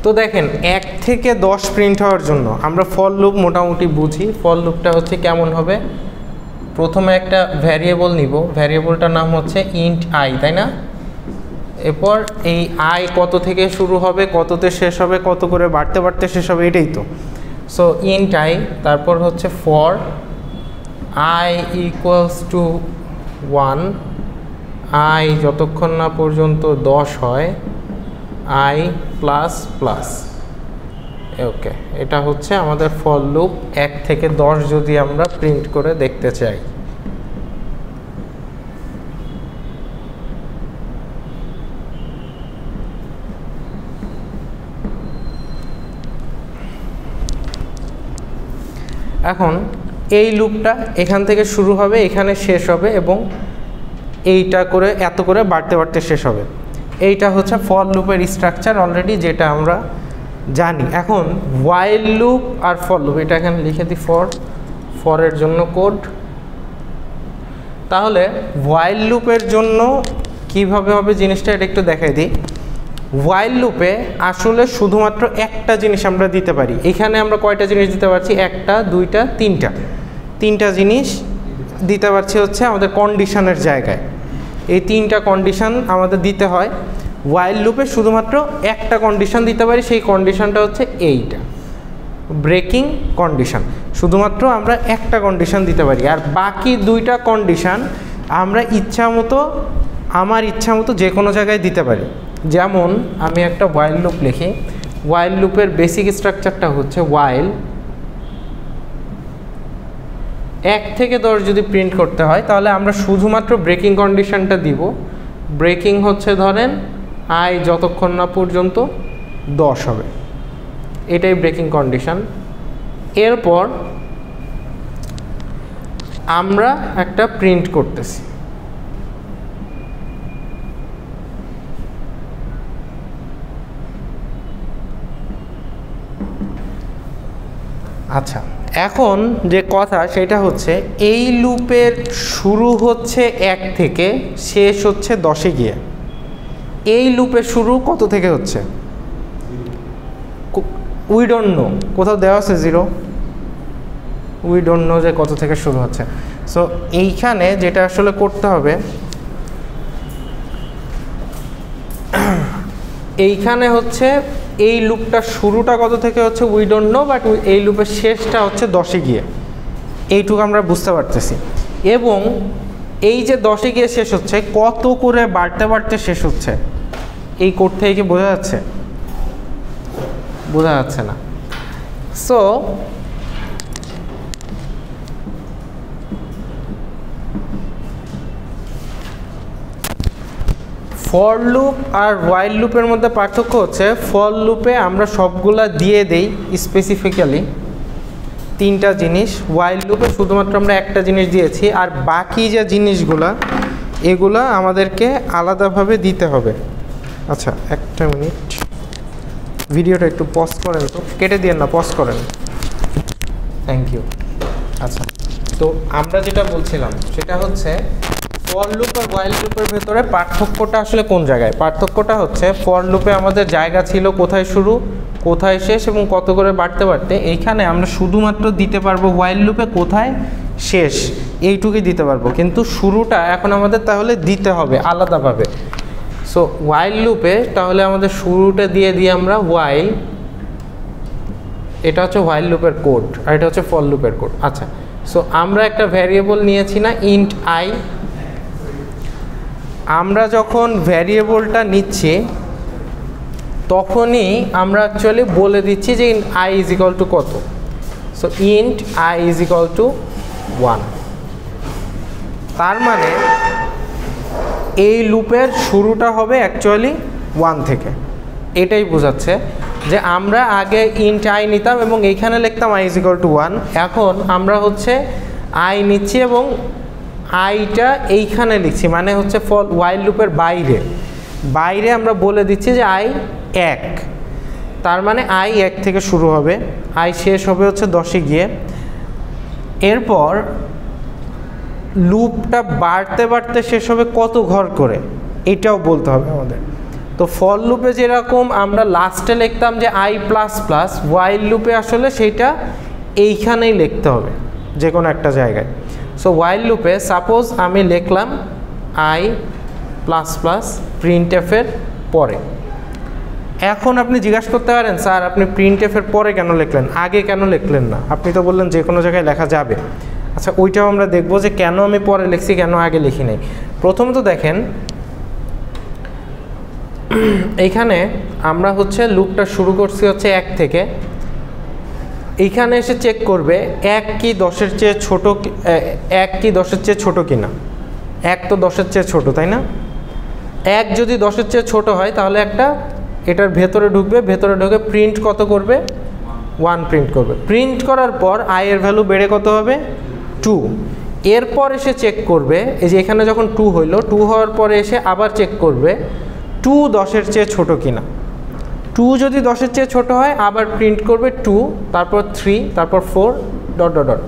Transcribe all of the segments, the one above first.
তো দেখেন 1 থেকে 10 প্রিন্ট হওয়ার জন্য আমরা ফর লুপ মোটামুটি বুঝি। ফর লুপটা হচ্ছে কেমন হবে, প্রথমে একটা ভ্যারিয়েবল নিব, ভ্যারিয়েবলটার নাম হচ্ছে ইন্ট আই, তাই না? এরপর এই আই কত থেকে শুরু হবে, কততে শেষ হবে, কত করে বাড়তে বাড়তে শেষ হবে, এটাই তো। সো ইন্ট আই, তারপর হচ্ছে for I equals to 1, I যতক্ষণ না পর্যন্ত 10 হয়, আই প্লাস প্লাস। ওকে, এটা হচ্ছে আমাদের ফর লুপ। 1 থেকে 10 যদি আমরা প্রিন্ট করে দেখতে চাই, এখন এই লুপটা এখান থেকে শুরু হবে, এখানে শেষ হবে এবং এইটা করে এত করে বাড়তে বাড়তে শেষ হবে। এইটা হচ্ছে ফর লুপের স্ট্রাকচার অলরেডি, যেটা আমরা জানি। এখন হোয়াইল লুপ আর ফর লুপ, এটা এখানে লিখে দিই, ফরের জন্য কোড। তাহলে হোয়াইল লুপের জন্য কিভাবে হবে জিনিসটা, এটা একটু দেখাই দিই। হোয়াইল লুপে আসলে শুধুমাত্র একটা জিনিস আমরা দিতে পারি। এখানে আমরা কয়টা জিনিস দিতে পারছি? 1টা, 2টা, 3টা জিনিস দিতে পারছি হচ্ছে আমাদের কন্ডিশনের জায়গায়। এই 3টা কন্ডিশন আমাদের দিতে হয়। হোয়াইল লুপে শুধুমাত্র একটা কন্ডিশন দিতে পারি, সেই কন্ডিশনটা হচ্ছে এইটা, ব্রেকিং কন্ডিশন। শুধুমাত্র আমরা একটা কন্ডিশন দিতে পারি, আর বাকি 2টা কন্ডিশন আমরা আমার ইচ্ছা মতো যে কোনো জায়গায় দিতে পারি। যেমন আমি একটা হোয়াইল লুপ লিখি, হোয়াইল লুপের বেসিক স্ট্রাকচারটা হচ্ছে হোয়াইল 1 থেকে 10 যদি প্রিন্ট করতে হয় তাহলে আমরা শুধুমাত্র ব্রেকিং কন্ডিশনটা দিব। ব্রেকিং হচ্ছে ধরেন আই যতক্ষণ না পর্যন্ত 10 হবে, এটাই ব্রেকিং কন্ডিশন। এরপর আমরা একটা প্রিন্ট করতেছি, আচ্ছা। এখন যে কথা সেটা হচ্ছে এই লুপের শুরু হচ্ছে 1 থেকে, শেষ হচ্ছে 10-এ গিয়ে। এই লুপের শুরু কত থেকে হচ্ছে? উই ডোন্ট নো, কোথাও দেওয়া আছে 0, উই ডোন্ট নো যে কত থেকে শুরু হচ্ছে। সো এইখানে যেটা আসলে করতে হবে, এইখানে হচ্ছে এই লুপটার শুরুটা কত থেকে হচ্ছে উই ডোন্ট নো, বাট এই লুপের শেষটা হচ্ছে 10-এ গিয়ে, এইটুকু আমরা বুঝতে পারতেছি। এবং এই যে 10-এ গিয়ে শেষ হচ্ছে, কত করে বাড়তে বাড়তে শেষ হচ্ছে, এই কোড থেকে কি বোঝা যাচ্ছে? বোঝা যাচ্ছে না। সো ফর লুপ আর হোয়াইল লুপের মধ্যে পার্থক্য হচ্ছে, ফর লুপে আমরা সবগুলা দিয়ে দেই স্পেসিফিক্যালি 3টা জিনিস, হোয়াইল লুপে শুধুমাত্র আমরা একটা জিনিস দিয়েছি, আর বাকি যে জিনিসগুলা এগুলা আমাদেরকে আলাদাভাবে দিতে হবে। আচ্ছা, একটা মিনিট, ভিডিওটা একটু পজ করেন তো, কেটে দিয়েন না, পজ করেন, থ্যাংক ইউ। আচ্ছা, তো আমরা যেটা বলছিলাম সেটা হচ্ছে ফর লুপ আর হোয়াইল লুপের ভেতরে পার্থক্যটা আসলে কোন জায়গায়? পার্থক্যটা হচ্ছে ফর লুপে আমাদের জায়গা ছিল কোথায় শুরু কোথায় শেষ এবং কত করে বাড়তে বাড়তে। এইখানে আমরা শুধুমাত্র দিতে পারবো হোয়াইল লুপে কোথায় শেষ, এইটুকুই দিতে পারবো, কিন্তু শুরুটা এখন আমাদের তাহলে দিতে হবে আলাদাভাবে। সো হোয়াইল লুপে তাহলে আমাদের শুরুটা দিয়ে দিই আমরা হোয়াইল, এটা হচ্ছে হোয়াইল লুপের কোড, আর এটা হচ্ছে ফর লুপের কোড। আচ্ছা, সো আমরা একটা ভ্যারিয়েবল নিয়েছি না, ইন্ট আই। আমরা যখন ভ্যারিয়েবলটা নিচ্ছি তখনই আমরা অ্যাকচুয়ালি বলে দিচ্ছি যে আই ইজ ইকুয়াল টু কত। So int I is equal to 1। তার মানে এই লুপের শুরুটা হবে অ্যাকচুয়ালি 1 থেকে। এটাই বোঝাচ্ছে যে আমরা আগে ইন্ট আই নিতাম এবং এইখানে লিখতাম আই ইজ ইকুয়াল টু 1। এখন আমরা হচ্ছে আই নিচ্ছি এবং আইটা এইখানে লিখছি, মানে হচ্ছে ফর হোয়াইল লুপের বাইরে আমরা বলে দিচ্ছি যে আই 1। তার মানে আই 1 থেকে শুরু হবে, আই শেষ হবে হচ্ছে 10-এ গিয়ে। এরপর লুপটা বাড়তে বাড়তে শেষ হবে কত ঘর করে, এটাও বলতে হবে আমাদের। তো ফর লুপে যেরকম আমরা লাস্টে লিখতাম যে আই প্লাস প্লাস, ওয়াইল লুপে আসলে সেইটা এইখানেই লিখতে হবে যে কোনো একটা জায়গায়। সো ওয়াইল লুপে সাপোজ আমি লিখলাম আই প্লাস প্লাস প্রিন্টএফের পরে। এখন আপনি জিজ্ঞাসা করতে পারেন স্যার আপনি প্রিন্টএফের পরে কেন লিখলেন, আগে কেন লিখলেন না? আপনি তো বললেন যে কোনো জায়গায় লেখা যাবে। আচ্ছা ওইটাও আমরা দেখবো যে কেন আমি পরে লিখছি, কেন আগে লিখি নাই। প্রথমত দেখেন এইখানে আমরা হচ্ছে লুপটা শুরু করছি হচ্ছে 1 থেকে। এইখানে এসে চেক করবে 1 কি 10-এর চেয়ে ছোট, 1 কি 10-এর চেয়ে ছোট কিনা। 1 তো 10-এর চেয়ে ছোট, তাই না? 1 যদি 10-এর চেয়ে ছোট হয় তাহলে একটা এটার ভেতরে ঢুকবে, ভেতরে ঢুকে প্রিন্ট কত করবে, 1 প্রিন্ট করবে। প্রিন্ট করার পর আই এর ভ্যালু বেড়ে কত হবে, 2। এরপর এসে চেক করবে, এই যে এখানে যখন 2 হইল, 2 হওয়ার পরে এসে আবার চেক করবে 2 10-এর চেয়ে ছোট কিনা। 2 যদি 10-এর চেয়ে ছোট হয় আবার প্রিন্ট করবে 2, তারপর 3, তারপর 4 ডট ডট ডট,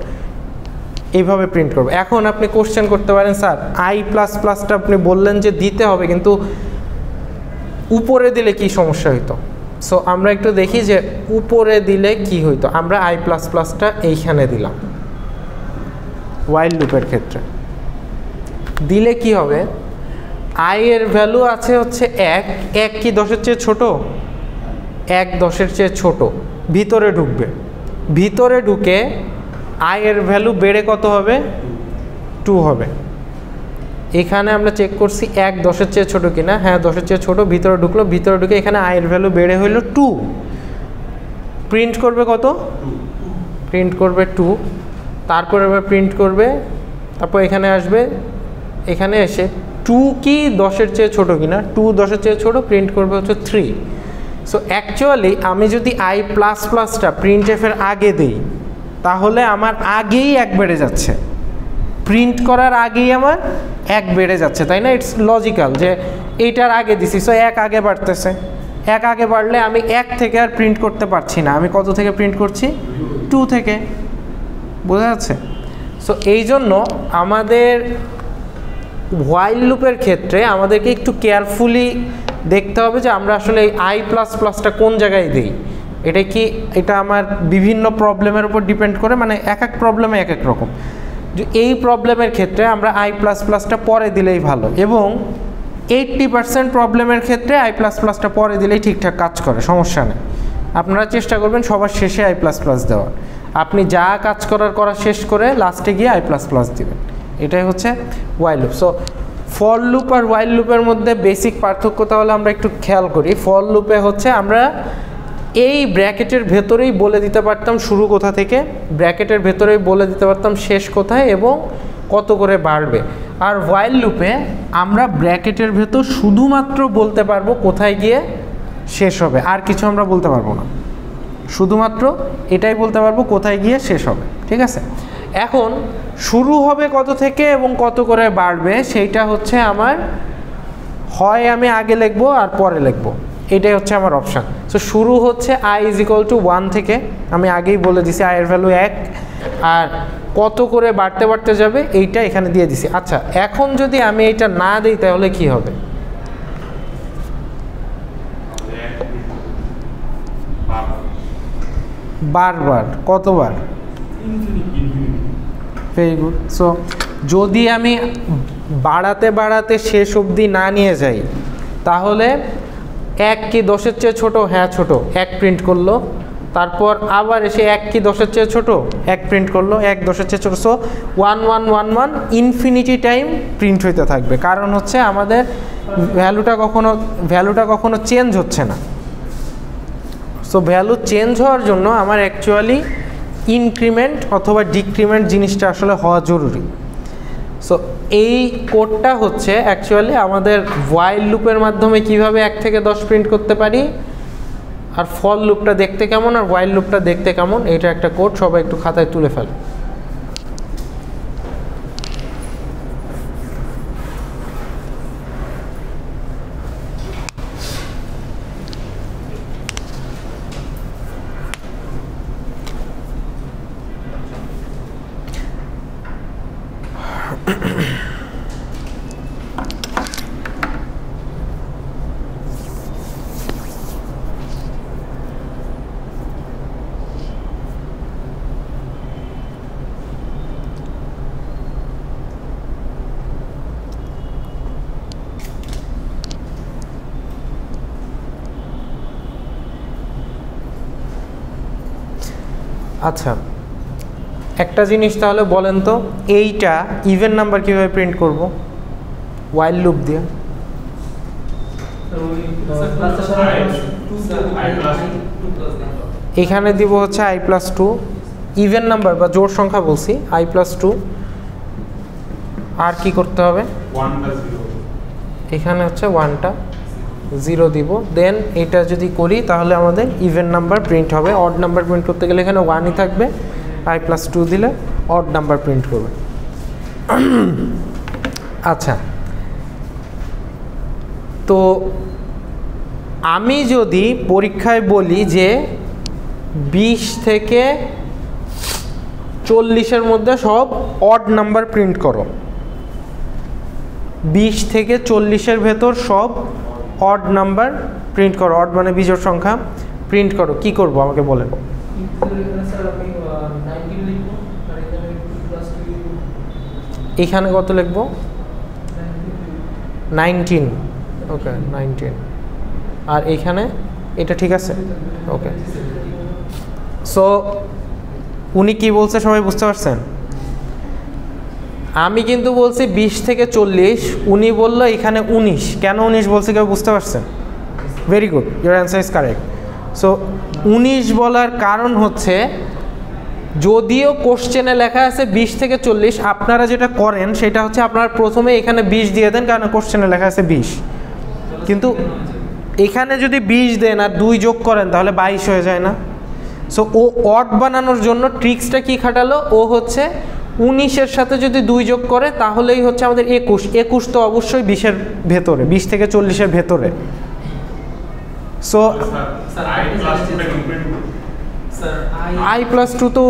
এইভাবে প্রিন্ট করবে। এখন আপনি কোশ্চেন করতে পারেন স্যার আই প্লাস প্লাসটা আপনি বললেন যে দিতে হবে, কিন্তু উপরে দিলে কি সমস্যা হইতো? সো আমরা একটু দেখি যে উপরে দিলে কি হইতো। আমরা আই প্লাস প্লাসটা এইখানে দিলাম ওয়াইল লুপের ক্ষেত্রে। দিলে কি হবে, আই এর ভ্যালু আছে হচ্ছে 1, 1 কি 10-এর চেয়ে ছোট, 1 10-এর চেয়ে ছোট। ভিতরে ঢুকবে, ভিতরে ঢুকে আই এর ভ্যালু বেড়ে কত হবে, 2 হবে। এখানে আমরা চেক করছি 1 10-এর চেয়ে ছোট কিনা, হ্যাঁ 10-এর চেয়ে ছোট। ভিতরে ঢুকলো, ভিতরে ঢুকে এখানে আই এর ভ্যালু বেড়ে হইল 2। প্রিন্ট করবে কত, প্রিন্ট করবে 2। তারপর এবার প্রিন্ট করবে, তারপর এখানে আসবে, এখানে এসে 2 কি 10-এর চেয়ে ছোট কিনা, 2 10-এর চেয়ে ছোট, প্রিন্ট করবে হচ্ছে 3। সো অ্যাকচুয়ালি আমি যদি আই প্লাস প্লাসটা প্রিন্টএফের আগে দিই তাহলে আমার আগেই 1 বেড়ে যাচ্ছে, প্রিন্ট করার আগেই আমার 1 বেড়ে যাচ্ছে, তাই না? ইটস লজিক্যাল যে এইটার আগে দিছি, সো 1 আগে বাড়তেছে। 1 আগে বাড়লে আমি 1 থেকে আর প্রিন্ট করতে পারছি না, আমি কত থেকে প্রিন্ট করছি, 2 থেকে। বোঝা যাচ্ছে? সো এই জন্য আমাদের হোয়াইল লুপের ক্ষেত্রে আমাদেরকে একটু কেয়ারফুলি দেখতে হবে যে আমরা আসলে এই আই প্লাস প্লাসটা কোন জায়গায় দিই। এটা কি, এটা আমার বিভিন্ন প্রবলেমের উপর ডিপেন্ড করে, মানে এক এক প্রবলেমে এক এক রকম। যে এই প্রবলেমের ক্ষেত্রে আমরা আই প্লাস প্লাসটা পরে দিলেই ভালো, এবং 80% প্রবলেমের ক্ষেত্রে আই প্লাস প্লাসটা পরে দিলেই ঠিকঠাক কাজ করে, সমস্যা নেই। আপনারা চেষ্টা করবেন সবার শেষে আই প্লাস প্লাস দেওয়ার। আপনি যা কাজ করা শেষ করে লাস্টে গিয়ে আই প্লাস প্লাস দেবেন, এটাই হচ্ছে while loop. So for loop আর ওয়াইল লুপের মধ্যে বেসিক পার্থক্য তাহলে আমরা একটু খেয়াল করি। ফর লুপে হচ্ছে আমরা এই ব্র্যাকেটের ভেতরেই বলে দিতে পারতাম শুরু কোথা থেকে, ব্র্যাকেটের ভেতরেই বলে দিতে পারতাম শেষ কোথায় এবং কত করে বাড়বে। আর ওয়াইল লুপে আমরা ব্র্যাকেটের ভেতর শুধুমাত্র বলতে পারবো কোথায় গিয়ে শেষ হবে, আর কিছু আমরা বলতে পারবো না, শুধুমাত্র এটাই বলতে পারবো কোথায় গিয়ে শেষ হবে। ঠিক আছে, এখন শুরু হবে কত থেকে এবং কত করে বাড়বে সেইটা হচ্ছে আমার, হয় আমি আগে লিখবো আর পরে লিখবো, এটাই হচ্ছে আমার অপশান। সো শুরু হচ্ছে i = 1 থেকে, আমি আগেই বলে দিছি i এর ভ্যালু 1, আর কত করে বাড়তে বাড়তে যাবে এইটা এখানে দিয়ে দিছি। আচ্ছা, এখন যদি আমি এইটা না দিই তাহলে কি হবে? বারবার, কতবার? Very good. সো যদি আমি বাড়াতে বাড়াতে শেষ অবধি না নিয়ে যাই তাহলে 1 কি 10-এর চেয়ে ছোট, হ্যাঁ ছোট, 1 প্রিন্ট করলো। তারপর আবার এসে 1 কি 10-এর চেয়ে ছোট, 1 প্রিন্ট করলো, 1 10-এর চেয়ে ছোট। সো 1 1 1 1 ইনফিনিটি টাইম প্রিন্ট হইতে থাকবে, কারণ হচ্ছে আমাদের ভ্যালুটা কখনো চেঞ্জ হচ্ছে না। সো ভ্যালু চেঞ্জ হওয়ার জন্য আমার অ্যাকচুয়ালি ইনক্রিমেন্ট অথবা ডিক্রিমেন্ট জিনিসটা আসলে হওয়া জরুরি। সো এই কোডটা হচ্ছে অ্যাকচুয়ালি আমাদের হোয়াইল লুপের মাধ্যমে কিভাবে 1 থেকে 10 প্রিন্ট করতে পারি, আর ফর লুপটা দেখতে কেমন আর হোয়াইল লুপটা দেখতে কেমন, এটা একটা কোড, সবাই একটু খাতায় তুলে ফেলে। আচ্ছা, একটা জিনিস তাহলে বলেন তো, এইটা ইভেন নাম্বার কীভাবে প্রিন্ট করব? ওয়াইল লুপ দিয়ে। এখানে দিব হচ্ছে i+2, ইভেন নাম্বার বা জোড় সংখ্যা বলছি, i+2। আর কি করতে হবে? এখানে হচ্ছে 1টা 0 দিব। দেন এটা যদি করি তাহলে আমাদের ইভেন নাম্বার প্রিন্ট হবে। অড নাম্বার প্রিন্ট করতে গেলে এখানে 1ই থাকবে, i+2 দিলে অড নাম্বার প্রিন্ট করবে। আচ্ছা, তো আমি যদি পরীক্ষায় বলি যে 20 থেকে 40-এর মধ্যে সব অড নাম্বার প্রিন্ট করো, 20 থেকে 40-এর ভেতর সব অড নাম্বার প্রিন্ট করো, অড মানে বিজোড় সংখ্যা প্রিন্ট করো, কি করব আমাকে বলেন। এখানে কত লিখব? 19। ওকে, 19। আর এইখানে এটা ঠিক আছে? ওকে। সো উনি কি বলছে সবাই বুঝতে পারছেন? আমি কিন্তু বলছি 20 থেকে 40, উনি বললো এখানে 19। কেন 19 বলছে কেউ বুঝতে পারছেন? Very good, your answer is correct. So 19 বলার কারণ হচ্ছে, যদিও কোশ্চেনে লেখা আছে 20 থেকে 40, আপনারা যেটা করেন সেটা হচ্ছে আপনারা প্রথমে এখানে 20 দিয়ে দেন, কারণ কোশ্চেনে লেখা আছে 20। কিন্তু এখানে যদি 20 দেন আর 2 যোগ করেন তাহলে 22 হয়ে যায় না? সো ও অড বানানোর জন্য ট্রিক্সটা কি খাটালো, ও হচ্ছে 19-এর সাথে যদি 2 যোগ করে তাহলেই হচ্ছে আমাদের 21। 21 তো অবশ্যই 20-এর ভেতরে, 20 থেকে 40-এর ভেতরে। সো i+2 তো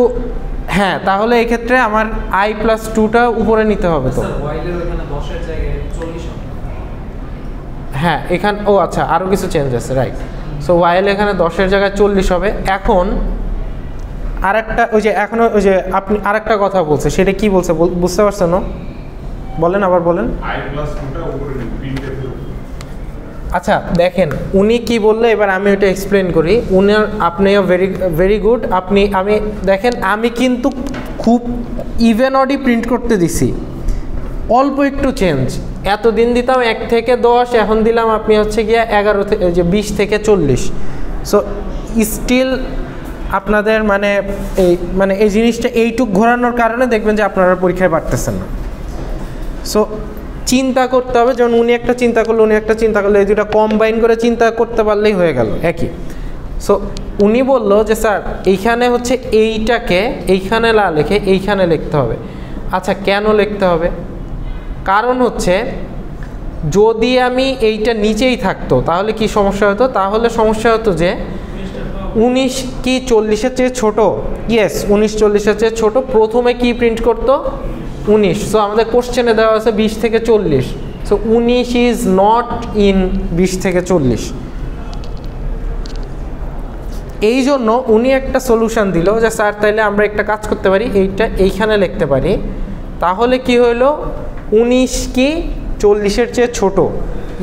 হ্যাঁ, তাহলে এক্ষেত্রে আমার i+2টা উপরে নিতে হবে। তো হ্যাঁ, এখানে ও আচ্ছা, আরও কিছু চেঞ্জ আছে, রাইট। সো ওয়াইল এখানে 10-এর জায়গায় 40 হবে। এখন আরেকটা, ওই যে এখনো ওই যে আপনি আরেকটা কথা বলছে, সেটা কি বলছে বুঝতে পারছেন না? বলেন, আবার বলেন। আচ্ছা দেখেন উনি কি বললে, এবার আমি ওটা এক্সপ্লেন করি। উনার আপনিও ভেরি গুড। আমি দেখেন, আমি কিন্তু খুব ইভেন অডই প্রিন্ট করতে দিছি, অল্প একটু চেঞ্জ। এতদিন দিতাম 1 থেকে 10, এখন দিলাম আপনি হচ্ছে গিয়া 11 থেকে 20 থেকে 40। সো স্টিল আপনাদের মানে এই জিনিসটা এইটুক ঘোরানোর কারণে দেখবেন যে আপনারা পরীক্ষায় পারতেছেন না। সো চিন্তা করতে হবে, যেমন উনি একটা চিন্তা করলো, উনি একটা চিন্তা করলো, এই দুটা কম্বাইন করে চিন্তা করতে পারলেই হয়ে গেল একই। সো উনি বললো যে স্যার এইখানে হচ্ছে এইটাকে এইখানে না লিখে এইখানে লিখতে হবে। আচ্ছা, কেন লিখতে হবে? কারণ হচ্ছে যদি আমি এইটা নিচেই থাকতো তাহলে কি সমস্যা হতো? তাহলে সমস্যা হতো যে 19 কি 40-এর চেয়ে ছোট? ইয়েস, 19 40-এর চেয়ে ছোট। প্রথমে কি প্রিন্ট করতো? 19। সো আমাদের কোশ্চেনে দেওয়া আছে 20 থেকে 40। সো 19 ইজ নট ইন 20 থেকে 40। এই জন্য উনি একটা সলিউশন দিল যে স্যার তাইলে আমরা একটা কাজ করতে পারি, এইটা এইখানে লিখতে পারি। তাহলে কি হইলো? 19 কি 40-এর চেয়ে ছোট?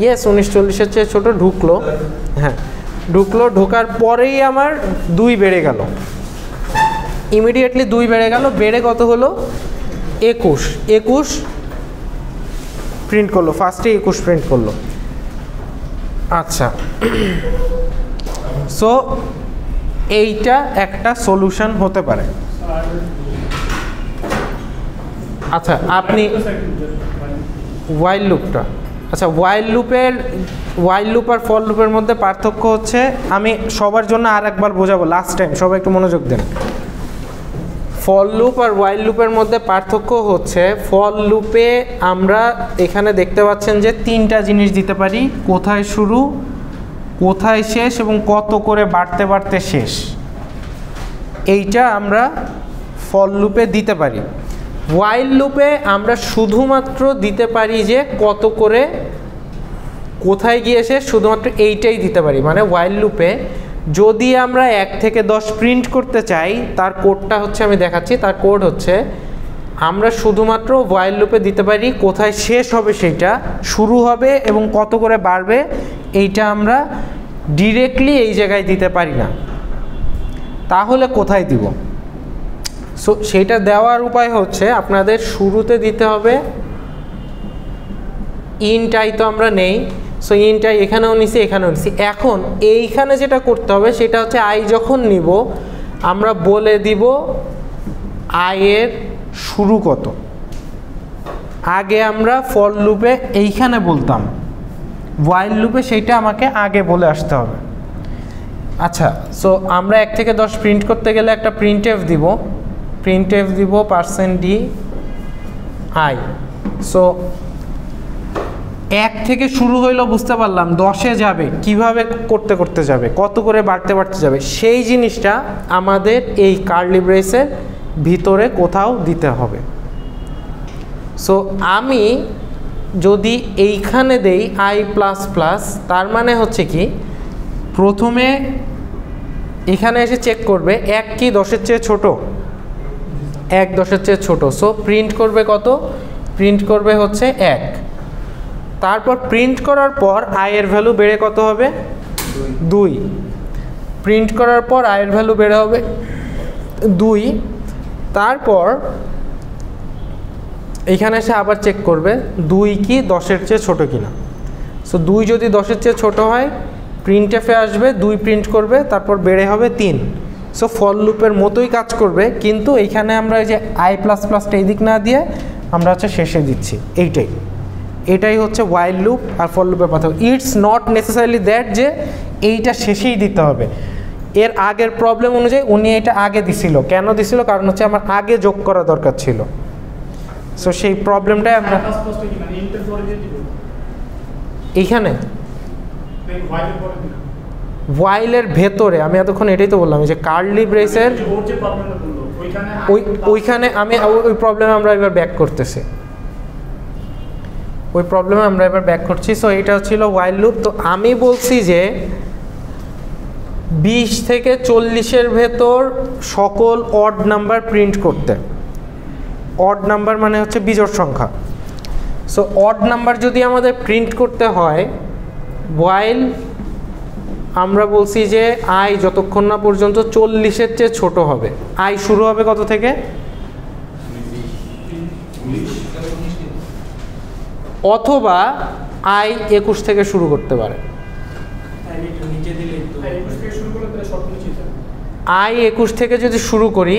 ইয়েস, 19 40-এর চেয়ে ছোট ঢুকলো। হ্যাঁ ঢুকলো, ঢোকার পরেই আমার 2 বেড়ে গেল, ইমিডিয়েটলি 2 বেড়ে গেল। বেড়ে কত হলো? 21। 21 প্রিন্ট করলো, ফার্স্টে 21 প্রিন্ট করলো। আচ্ছা, সো এইটা একটা সলিউশন হতে পারে। আচ্ছা, আপনি ওয়াইল লুপটা, আচ্ছা ওয়াইল লুপ আর ফর লুপের মধ্যে পার্থক্য হচ্ছে, আমি সবার জন্য আর একবার বোঝাবো, লাস্ট টাইম সবাই একটু মনোযোগ দেন। ফর লুপ আর ওয়াইল লুপের মধ্যে পার্থক্য হচ্ছে, ফর লুপে আমরা এখানে দেখতে পাচ্ছেন যে 3টা জিনিস দিতে পারি, কোথায় শুরু, কোথায় শেষ এবং কত করে বাড়তে বাড়তে শেষ। এইটা আমরা ফর লুপে দিতে পারি। ওয়াইল লুপে আমরা শুধুমাত্র দিতে পারি যে কত করে কোথায় গিয়ে শেষ, শুধুমাত্র এইটাই দিতে পারি। মানে ওয়াইল লুপে যদি আমরা 1 থেকে 10 প্রিন্ট করতে চাই, তার কোডটা হচ্ছে আমি দেখাচ্ছি। তার কোড হচ্ছে, আমরা শুধুমাত্র ওয়াইল লুপে দিতে পারি কোথায় শেষ হবে সেইটা, শুরু হবে এবং কত করে বাড়বে, এইটা আমরা ডিরেক্টলি এই জায়গায় দিতে পারি না। তাহলে কোথায় দিব? সো সেইটা দেওয়ার উপায় হচ্ছে আপনাদের শুরুতে দিতে হবে ইন্ট আই, তো আমরা নেই, সো ইন্ট আই এখানেও নিছি এখানেও নিছি। এখন এইখানে যেটা করতে হবে সেটা হচ্ছে আই যখন নিব আমরা বলে দিব আই এর শুরু কত। আগে আমরা ফর লুপে এইখানে বলতাম, হোয়াইল লুপে সেইটা আমাকে আগে বলে আসতে হবে। আচ্ছা, সো আমরা 1 থেকে 10 প্রিন্ট করতে গেলে একটা প্রিন্টএফ দিব, প্রিন্টএফ দিব %d i। সো 1 থেকে শুরু হইলো বুঝতে পারলাম, 10-এ যাবে কিভাবে করতে করতে যাবে, কত করে বাড়তে বাড়তে যাবে, সেই জিনিসটা আমাদের এই কার্লি ব্রেসের ভিতরে কোথাও দিতে হবে। সো আমি যদি এইখানে দেই i++, তার মানে হচ্ছে কি প্রথমে এখানে এসে চেক করবে 1 কি 10-এর চেয়ে ছোট, 1 10-এর চেয়ে ছোট। সো প্রিন্ট করবে কত, প্রিন্ট করবে হচ্ছে 1। তারপর প্রিন্ট করার পর i এর ভ্যালু বেড়ে কত হবে 2। প্রিন্ট করার পর i এর ভ্যালু বেড়ে হবে 2। তারপর এইখানে এসে আবার চেক করবে 2 কি 10-এর চেয়ে ছোট কিনা। সো 2 যদি 10-এর চেয়ে ছোট হয় প্রিন্টএফে আসবে, 2 প্রিন্ট করবে, তারপর বেড়ে হবে 3। সো ফর লুপের মতোই কাজ করবে, কিন্তু এইখানে আমরা এই যে i++টা এই দিক না দিয়ে আমরা হচ্ছে শেষে দিচ্ছি। এটাই হচ্ছে হোয়াইল লুপ আর ফর লুপের পার্থক্য। ইটস নট নেসেসারিলি দ্যাট যে এইটা শেষেই দিতে হবে। এর আগের প্রবলেম অনুযায়ী উনি এটা আগে দিছিল, কেন দিছিল, কারণ হচ্ছে আমার আগে যোগ করা দরকার ছিল। সো সেই প্রবলেমটাই আমরা এইখানে হোয়াইলের ভেতরে, আমি এতক্ষণ এটাই তো বললাম যে কার্লি ব্রেসের ওইখানে আমি ওই প্রবলেমে আমরা এবার ব্যাক করতেছি, ওই প্রবলেমে আমরা এবার ব্যাক করছি। সো এটা ছিল হোয়াইল লুপ। তো আমি বলছি যে 20 থেকে 40-এর ভেতর সকল অড নাম্বার প্রিন্ট করতে। অড নাম্বার মানে হচ্ছে বিজোড় সংখ্যা। সো অড নাম্বার যদি আমাদের প্রিন্ট করতে হয়, হোয়াইল আমরা বলছি যে আই যতক্ষণ না পর্যন্ত 40-এর চেয়ে ছোট হবে। আই শুরু হবে কত থেকে, অথবা আই 21 থেকে শুরু করতে পারে। আই 21 থেকে যদি শুরু করি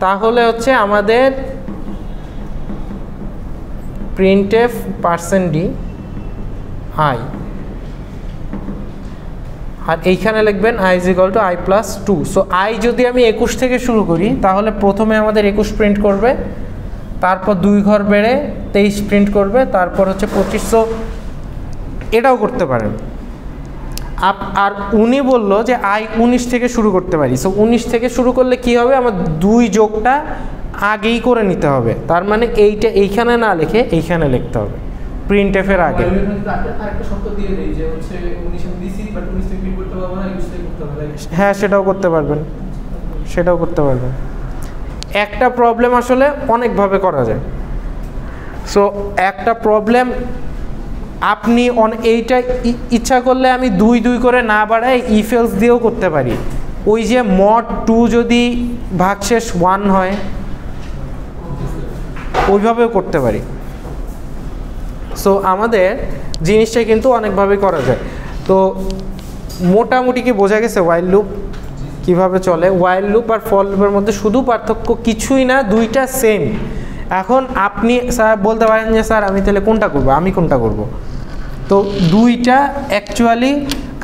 তাহলে হচ্ছে আমাদের প্রিন্টএফ %d i, আর এইখানে লিখবেন i = i+2। সো i যদি আমি 21 থেকে শুরু করি তাহলে প্রথমে আমাদের 21 প্রিন্ট করবে, তারপর 2 ঘর বেড়ে 23 প্রিন্ট করবে, তারপর হচ্ছে 25। সো এটাও করতে পারেন। আর উনি বলল যে i 19 থেকে শুরু করতে পারি। সো 19 থেকে শুরু করলে কি হবে, আমার 2 যোগটা আগেই করে নিতে হবে, তার মানে এইটা এইখানে না লিখে এইখানে লিখতে হবে প্রিন্টএফ এর আগে। হ্যাঁ, সেটাও করতে পারবেন, সেটাও করতে পারবেন। একটা প্রবলেম আসলে অনেকভাবে করা যায়। সো একটা প্রবলেম আপনি এইটা ইচ্ছা করলে আমি 2 করে না বাড়াই ইফ এলস দিয়েও করতে পারি। ওই যে mod 2 যদি ভাগশেষ 1 হয় ওইভাবেও করতে পারি। সো আমাদের জিনিসটা কিন্তু অনেকভাবে করা যায়। তো মোটামুটি কি বোঝা গেছে হোয়াইল লুপ কীভাবে চলে? হোয়াইল লুপ আর ফর লুপের মধ্যে শুধু পার্থক্য কিছুই না, দুইটা সেম। এখন আপনি স্যার বলতে পারেন যে স্যার আমি তাহলে কোনটা করব, আমি কোনটা করব? তো দুইটা অ্যাকচুয়ালি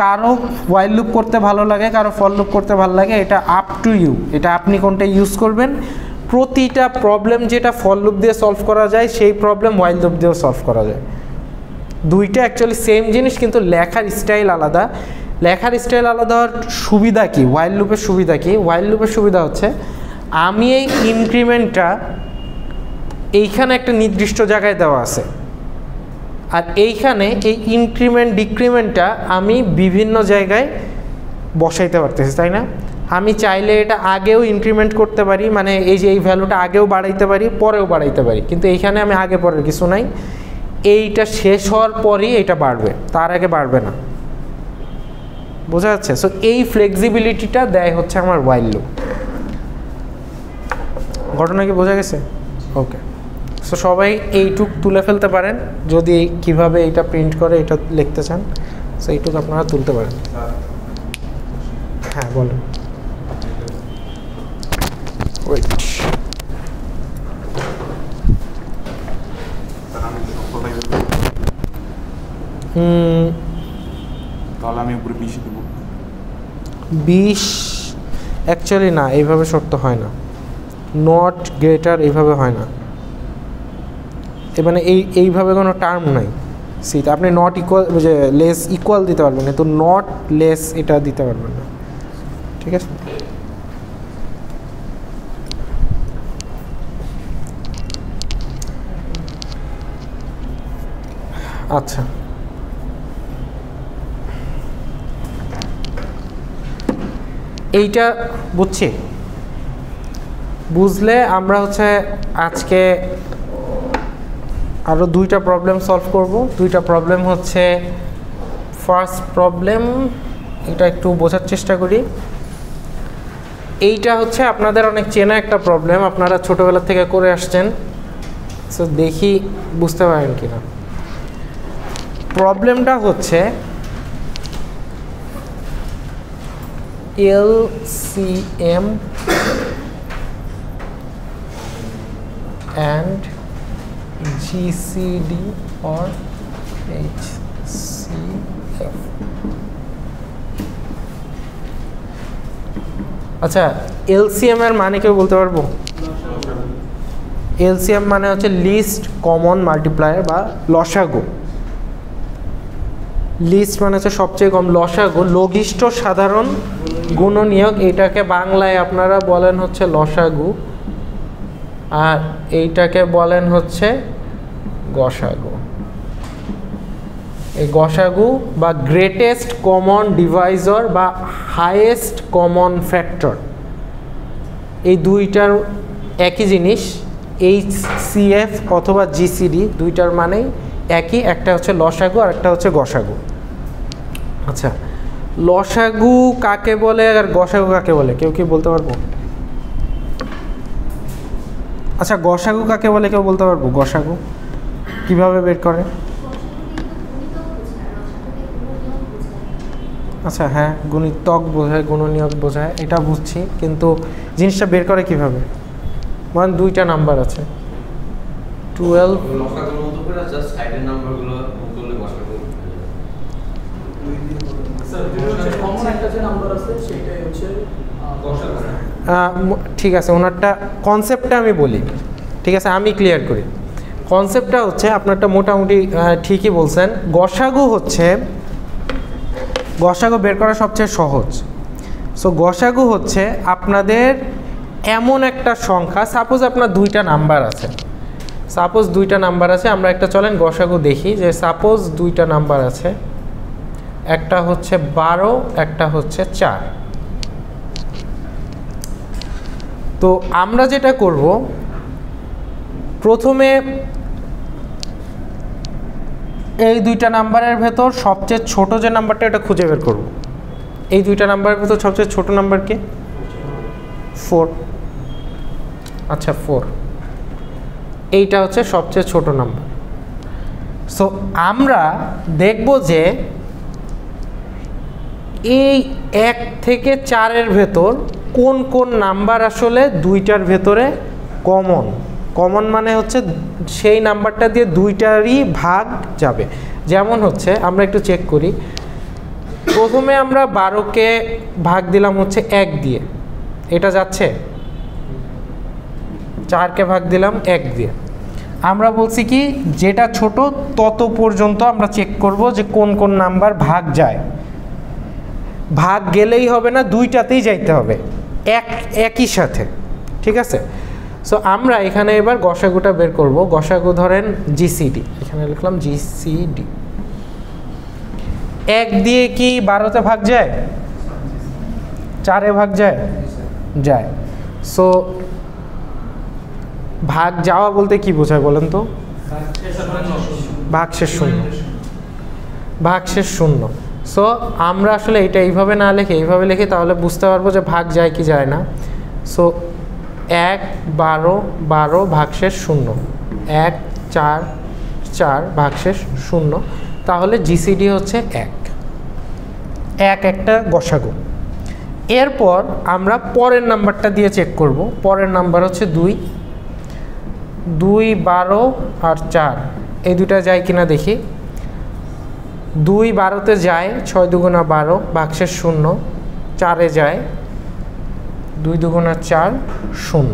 কারো হোয়াইল লুপ করতে ভালো লাগে, কারো ফর লুপ করতে ভালো লাগে, এটা আপ টু ইউ। এটা আপনি কোনটা ইউজ করবেন। প্রতিটা প্রবলেম যেটা ফর লুপ দিয়ে সলভ করা যায় সেই প্রবলেম হোয়াইল লুপ দিয়েও সলভ করা যায়। দুইটা অ্যাকচুয়ালি সেম জিনিস, কিন্তু লেখার স্টাইল আলাদা। লেখার স্টাইল আলাদা হওয়ার সুবিধা কি? হোয়াইল লুপের সুবিধা কি? হোয়াইল লুপের সুবিধা হচ্ছে আমি এই ইনক্রিমেন্টটা এইখানে একটা নির্দিষ্ট জায়গায় দেওয়া আছে, আর এইখানে এই ইনক্রিমেন্ট ডিক্রিমেন্টটা আমি বিভিন্ন জায়গায় বসাইতে পারতেছি, তাই না? আমি চাইলে এটা আগেও ইনক্রিমেন্ট করতে পারি, মানে এই যে এই ভ্যালুটা আগেও বাড়াইতে পারি, পরেও বাড়াইতে পারি, কিন্তু এইখানে আমি আগে পরের কিছু নাই। এইটা শেষ হওয়ার পরই এটা বাড়বে, তার আগে বাড়বে না। বোঝা যাচ্ছে? সো এই ফ্লেক্সিবিলিটিটা দেয় হচ্ছে আমার হোয়াইল লুপ। ঘটনা কি বোঝা গেছে? ওকে, সো সবাই এইটুক তুলে ফেলতে পারেন যদি কিভাবে এটা প্রিন্ট করে এটা লিখতে চান, সো এইটুক আপনারা তুলতে পারেন। হ্যাঁ বলেন। ওয়েট, তাহলে আমি উপরে 20 দেব। 20 অ্যাকচুয়ালি না, এইভাবে শর্ত হয় না, নট গ্রেটার এইভাবে হয় না, মানে এইভাবে কোনো টার্ম নাই। সিট আপনি নট ইকুয়াল যে লেস ইকুয়াল দিতে পারবেন না, তো নট লেস এটা দিতে পারবেন না, ঠিক আছে? আচ্ছা, এইটা বুঝছি, বুঝলে আমরা হচ্ছে আজকে আরও 2টা প্রবলেম সলভ করব। 2টা প্রবলেম হচ্ছে, ফার্স্ট প্রবলেম এটা একটু বোঝার চেষ্টা করি। এইটা হচ্ছে আপনাদের অনেক চেনা একটা প্রবলেম, আপনারা ছোটোবেলা থেকে করে আসছেন, সো দেখি বুঝতে পারেন কিনা। প্রবলেমটা হচ্ছে LCM and GCD or HCF। আচ্ছা, LCM এর মানে কেউ বলতে পারবো? LCM মানে হচ্ছে লিস্ট কমন মাল্টিপ্লায়ার বা লসাগু। লিস্ট মানে হচ্ছে সবচেয়ে কম, লসাগু লঘিষ্ঠ সাধারণ গুণনীয়ক, এটাকে বাংলায় আপনারা বলেন হচ্ছে লসাগু, আর এইটাকে বলেন হচ্ছে গসাগু। এই গসাগু বা গ্রেটেস্ট কমন ডিভাইজর বা হাইয়েস্ট কমন ফ্যাক্টর, এই দুইটার একই জিনিস। HCF অথবা GCD দুইটার মানেই একই, একটা হচ্ছে লসাগু আর একটা হচ্ছে গসাগু। আচ্ছা, লসাগু কাকে বলে আর গসাগু কাকে বলে কেউ কি বলতে পারবো? আচ্ছা, গসাগু কাকে বলে কেউ বলতে পারবো? গসাগু কিভাবে বের করে? আচ্ছা হ্যাঁ, গুণিতক বোঝায়, গুণনীয়ক বোঝায়, এটা বুঝছি, কিন্তু জিনিসটা বের করে কিভাবে? মানে 2টা নাম্বার আছে, 12 ঠিক আছে, ওনারটা কনসেপ্টটা আমি বলি, ঠিক আছে, আমি ক্লিয়ার করি। কনসেপ্টটা হচ্ছে আপনারটা মোটামুটি ঠিকই বলছেন। গসাগু হচ্ছে, গসাগু বের করা সবচেয়ে সহজ। সো গসাগু হচ্ছে আপনাদের এমন একটা সংখ্যা, সাপোজ আপনার 2টা নাম্বার আছে, সাপোজ 2টা নাম্বার আছে, আমরা একটা চলেন গসাগু দেখি, যে সাপোজ 2টা নাম্বার আছে, একটা হচ্ছে 12, একটা হচ্ছে 4। তো আমরা যেটা করব, প্রথমে এই 2টা নাম্বারের ভেতর সবচেয়ে ছোট যে নাম্বারটা এটা খুঁজে বের করব। এই 2টা নাম্বারের ভেতর সবচেয়ে ছোট নাম্বার কি? 4। আচ্ছা 4, এইটা হচ্ছে সবচেয়ে ছোট নাম্বার। সো আমরা দেখব যে এই 1 থেকে 4-এর ভেতর কোন কোন নাম্বার আসলে 2টার ভেতরে কমন। কমন মানে হচ্ছে সেই নাম্বারটা দিয়ে 2টারই ভাগ যাবে। যেমন হচ্ছে আমরা একটু চেক করি, প্রথমে আমরা 12কে ভাগ দিলাম হচ্ছে 1 দিয়ে, এটা যাচ্ছে। 4কে ভাগ দিলাম 1 দিয়ে। আমরা বলছি কি, যেটা ছোট তত পর্যন্ত আমরা চেক করব যে কোন কোন নাম্বার ভাগ যায়। ভাগ গেলেই হবে না, 2টাতেই যাইতে হবে একই সাথে, ঠিক আছে? সো আমরা এখানে এবার গসাগুটা বের করব। গসাগু ধরেন GCD, এখানে লিখলাম GCD। 1 দিয়ে কি 12তে ভাগ যায়? 4-এ ভাগ যায়? যায়। সো ভাগ যাওয়া বলতে কি বোঝায় বলেন তো? ভাগশেষ শূন্য, ভাগশেষ শূন্য। সো আমরা আসলে এটা এইভাবে না লিখে এইভাবে লিখি, তাহলে বুঝতে পারবো যে ভাগ যায় কি যায় না। সো 1 12 12 ভাগশেষ 0, 1 4 4 ভাগশেষ 0, তাহলে জিসিডি হচ্ছে 1 একটা গসাগু। এরপর আমরা পরের নাম্বারটা দিয়ে চেক করব। পরের নাম্বার হচ্ছে 2 2 12 আর 4, এই দুটা যায় কিনা দেখি। 2 12-তে যায়, 6 দুগুণা 12 ভাগশেষ 0, 4-এ যায় 2 দুগুণা 4 0,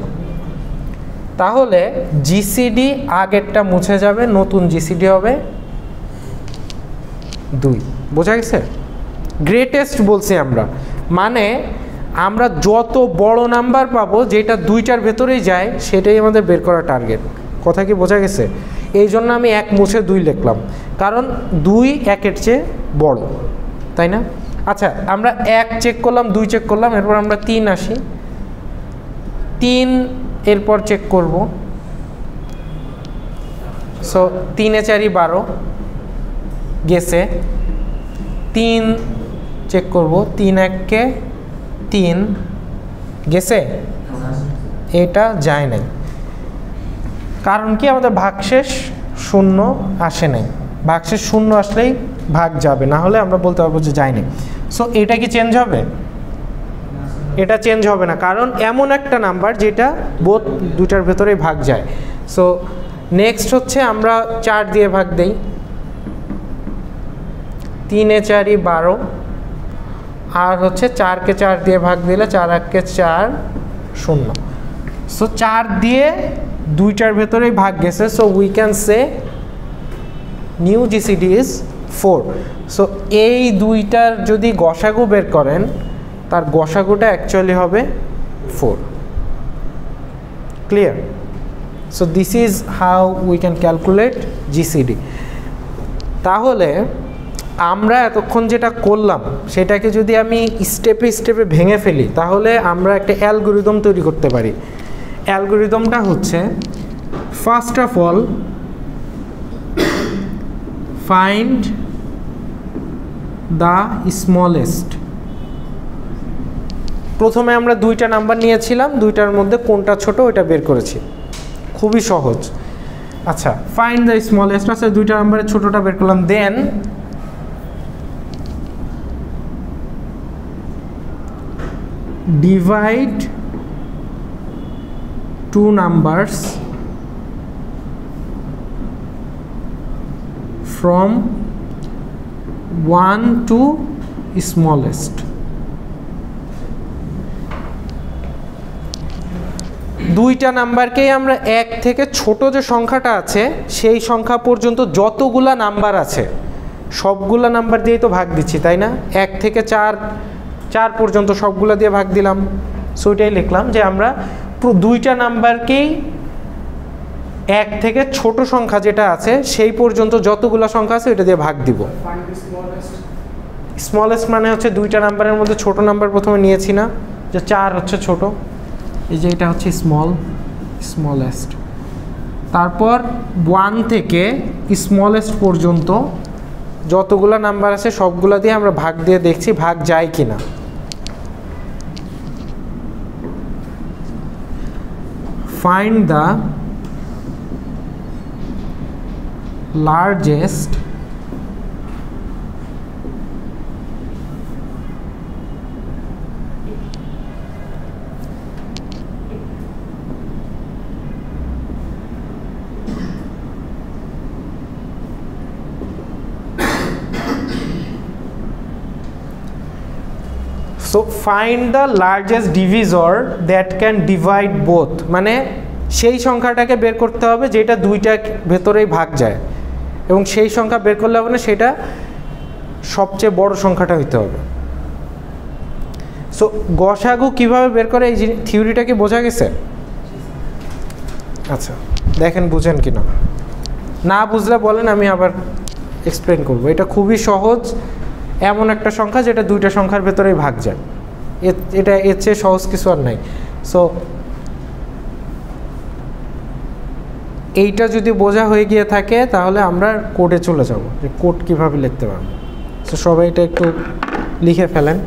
তাহলে জিসিডি আগেরটা মুছে যাবে, নতুন জিসিডি হবে 2। বোঝা গেছে? গ্রেটেস্ট বলছি আমরা, মানে আমরা যত বড় নাম্বার পাবো যেটা 2টার ভেতরেই যায় সেটাই আমাদের বের করা টার্গেট। কথা কি বোঝা গেছে? এই জন্য আমি 1 মুছে 2 লিখলাম, কারণ 2 1-এর চেয়ে বড়, তাই না? আচ্ছা, আমরা 1 চেক করলাম, 2 চেক করলাম, এরপর আমরা 3 আসি। 3 এরপর চেক করব। সো 3 এ 4 12 গেছে। 3 চেক করব, 3 1-কে 3 গেছে, এটা যায় নাই। কারণ কি? আমাদের ভাগশেষ 0 আসে নাই। ভাগশেষ 0 আসলেই ভাগ যাবে, না হলে আমরা বলতে পারবো যে যায়নি। সো এটা কি চেঞ্জ হবে? এটা চেঞ্জ হবে না, কারণ এমন একটা নাম্বার যেটা বোথ দুটার ভেতরেই ভাগ যায়। সো নেক্সট হচ্ছে আমরা 4 দিয়ে ভাগ দেই। 3 এ 4 12, আর হচ্ছে 4-কে 4 দিয়ে ভাগ দিলে 4 1-কে 4 0। সো 4 দিয়ে দুইটার ভেতরেই ভাগ গেছে। So we can say new GCD is 4। So এই দুইটার যদি গসাগু বের করেন, তার গসাগুটা অ্যাকচুয়ালি হবে 4। Clear? So this is how we can calculate GCD. তাহলে আমরা এতক্ষণ যেটা করলাম সেটাকে যদি আমি স্টেপে স্টেপে ভেঙে ফেলি, তাহলে আমরা একটা অ্যালগরিদম তৈরি করতে পারি। অ্যালগরিদমটা হচ্ছে, first of all find the smallest. প্রথমে আমরা 2টা নাম্বার নিয়েছিলাম, 2টার মধ্যে কোনটা ছোট ওইটা বের করেছি, খুবই সহজ। আচ্ছা, ফাইন্ড দ্য স্মলেস্ট, আচ্ছা 2টা নাম্বারের ছোটটা বের করলাম। দেন divide 2 numbers from 1 to smallest। দুইটা নাম্বারকেই আমরা 1 থেকে ছোট যে সংখ্যাটা আছে সেই সংখ্যা পর্যন্ত যতগুলা নাম্বার আছে সবগুলা নাম্বার দিয়েই তো ভাগ দিচ্ছি, তাই না? 1 থেকে 4 পর্যন্ত সবগুলা দিয়ে ভাগ দিলাম। সো এটাই লিখলাম যে আমরা 2টা নাম্বারকেই 1 থেকে ছোট সংখ্যা যেটা আছে সেই পর্যন্ত যতগুলো সংখ্যা আছে ওইটা দিয়ে ভাগ দিব। স্মলেস্ট মানে হচ্ছে 2টা নাম্বারের মধ্যে ছোট নাম্বার প্রথমে নিয়েছি না, যে 4 হচ্ছে ছোট, এই যে এটা হচ্ছে স্মলেস্ট। তারপর 1 থেকে স্মলেস্ট পর্যন্ত যতগুলো নাম্বার আছে সবগুলা দিয়ে আমরা ভাগ দিয়ে দেখছি ভাগ যায় কিনা। Find the largest So find the largest divisor that can divide both, মানে সেই সংখ্যাটাকে বের করতে হবে যেটা 2টা ভেতরেই ভাগ যায়, এবং সেই সংখ্যা বের করলে হবে না, সেটা সবচেয়ে বড় সংখ্যাটা হইতে হবে। সো গসাগু কিভাবে বের করে এই থিওরিটা কি বোঝা গেছে? আচ্ছা দেখেন বুঝেন কিনা, না বুঝলে বলেন, আমি আবার এক্সপ্লেন করব। এটা খুবই সহজ, এমন একটা সংখ্যা যেটা 2টা সংখ্যার ভেতরেই ভাগ যায়, এটা এর চেয়ে সহজ কিছু আর নাই। সো এইটা যদি বোঝা হয়ে গিয়ে থাকে তাহলে আমরা কোডে চলে যাব, যে কোড কীভাবে লিখতে পারবো। সো সবাই এটা একটু লিখে ফেলেন।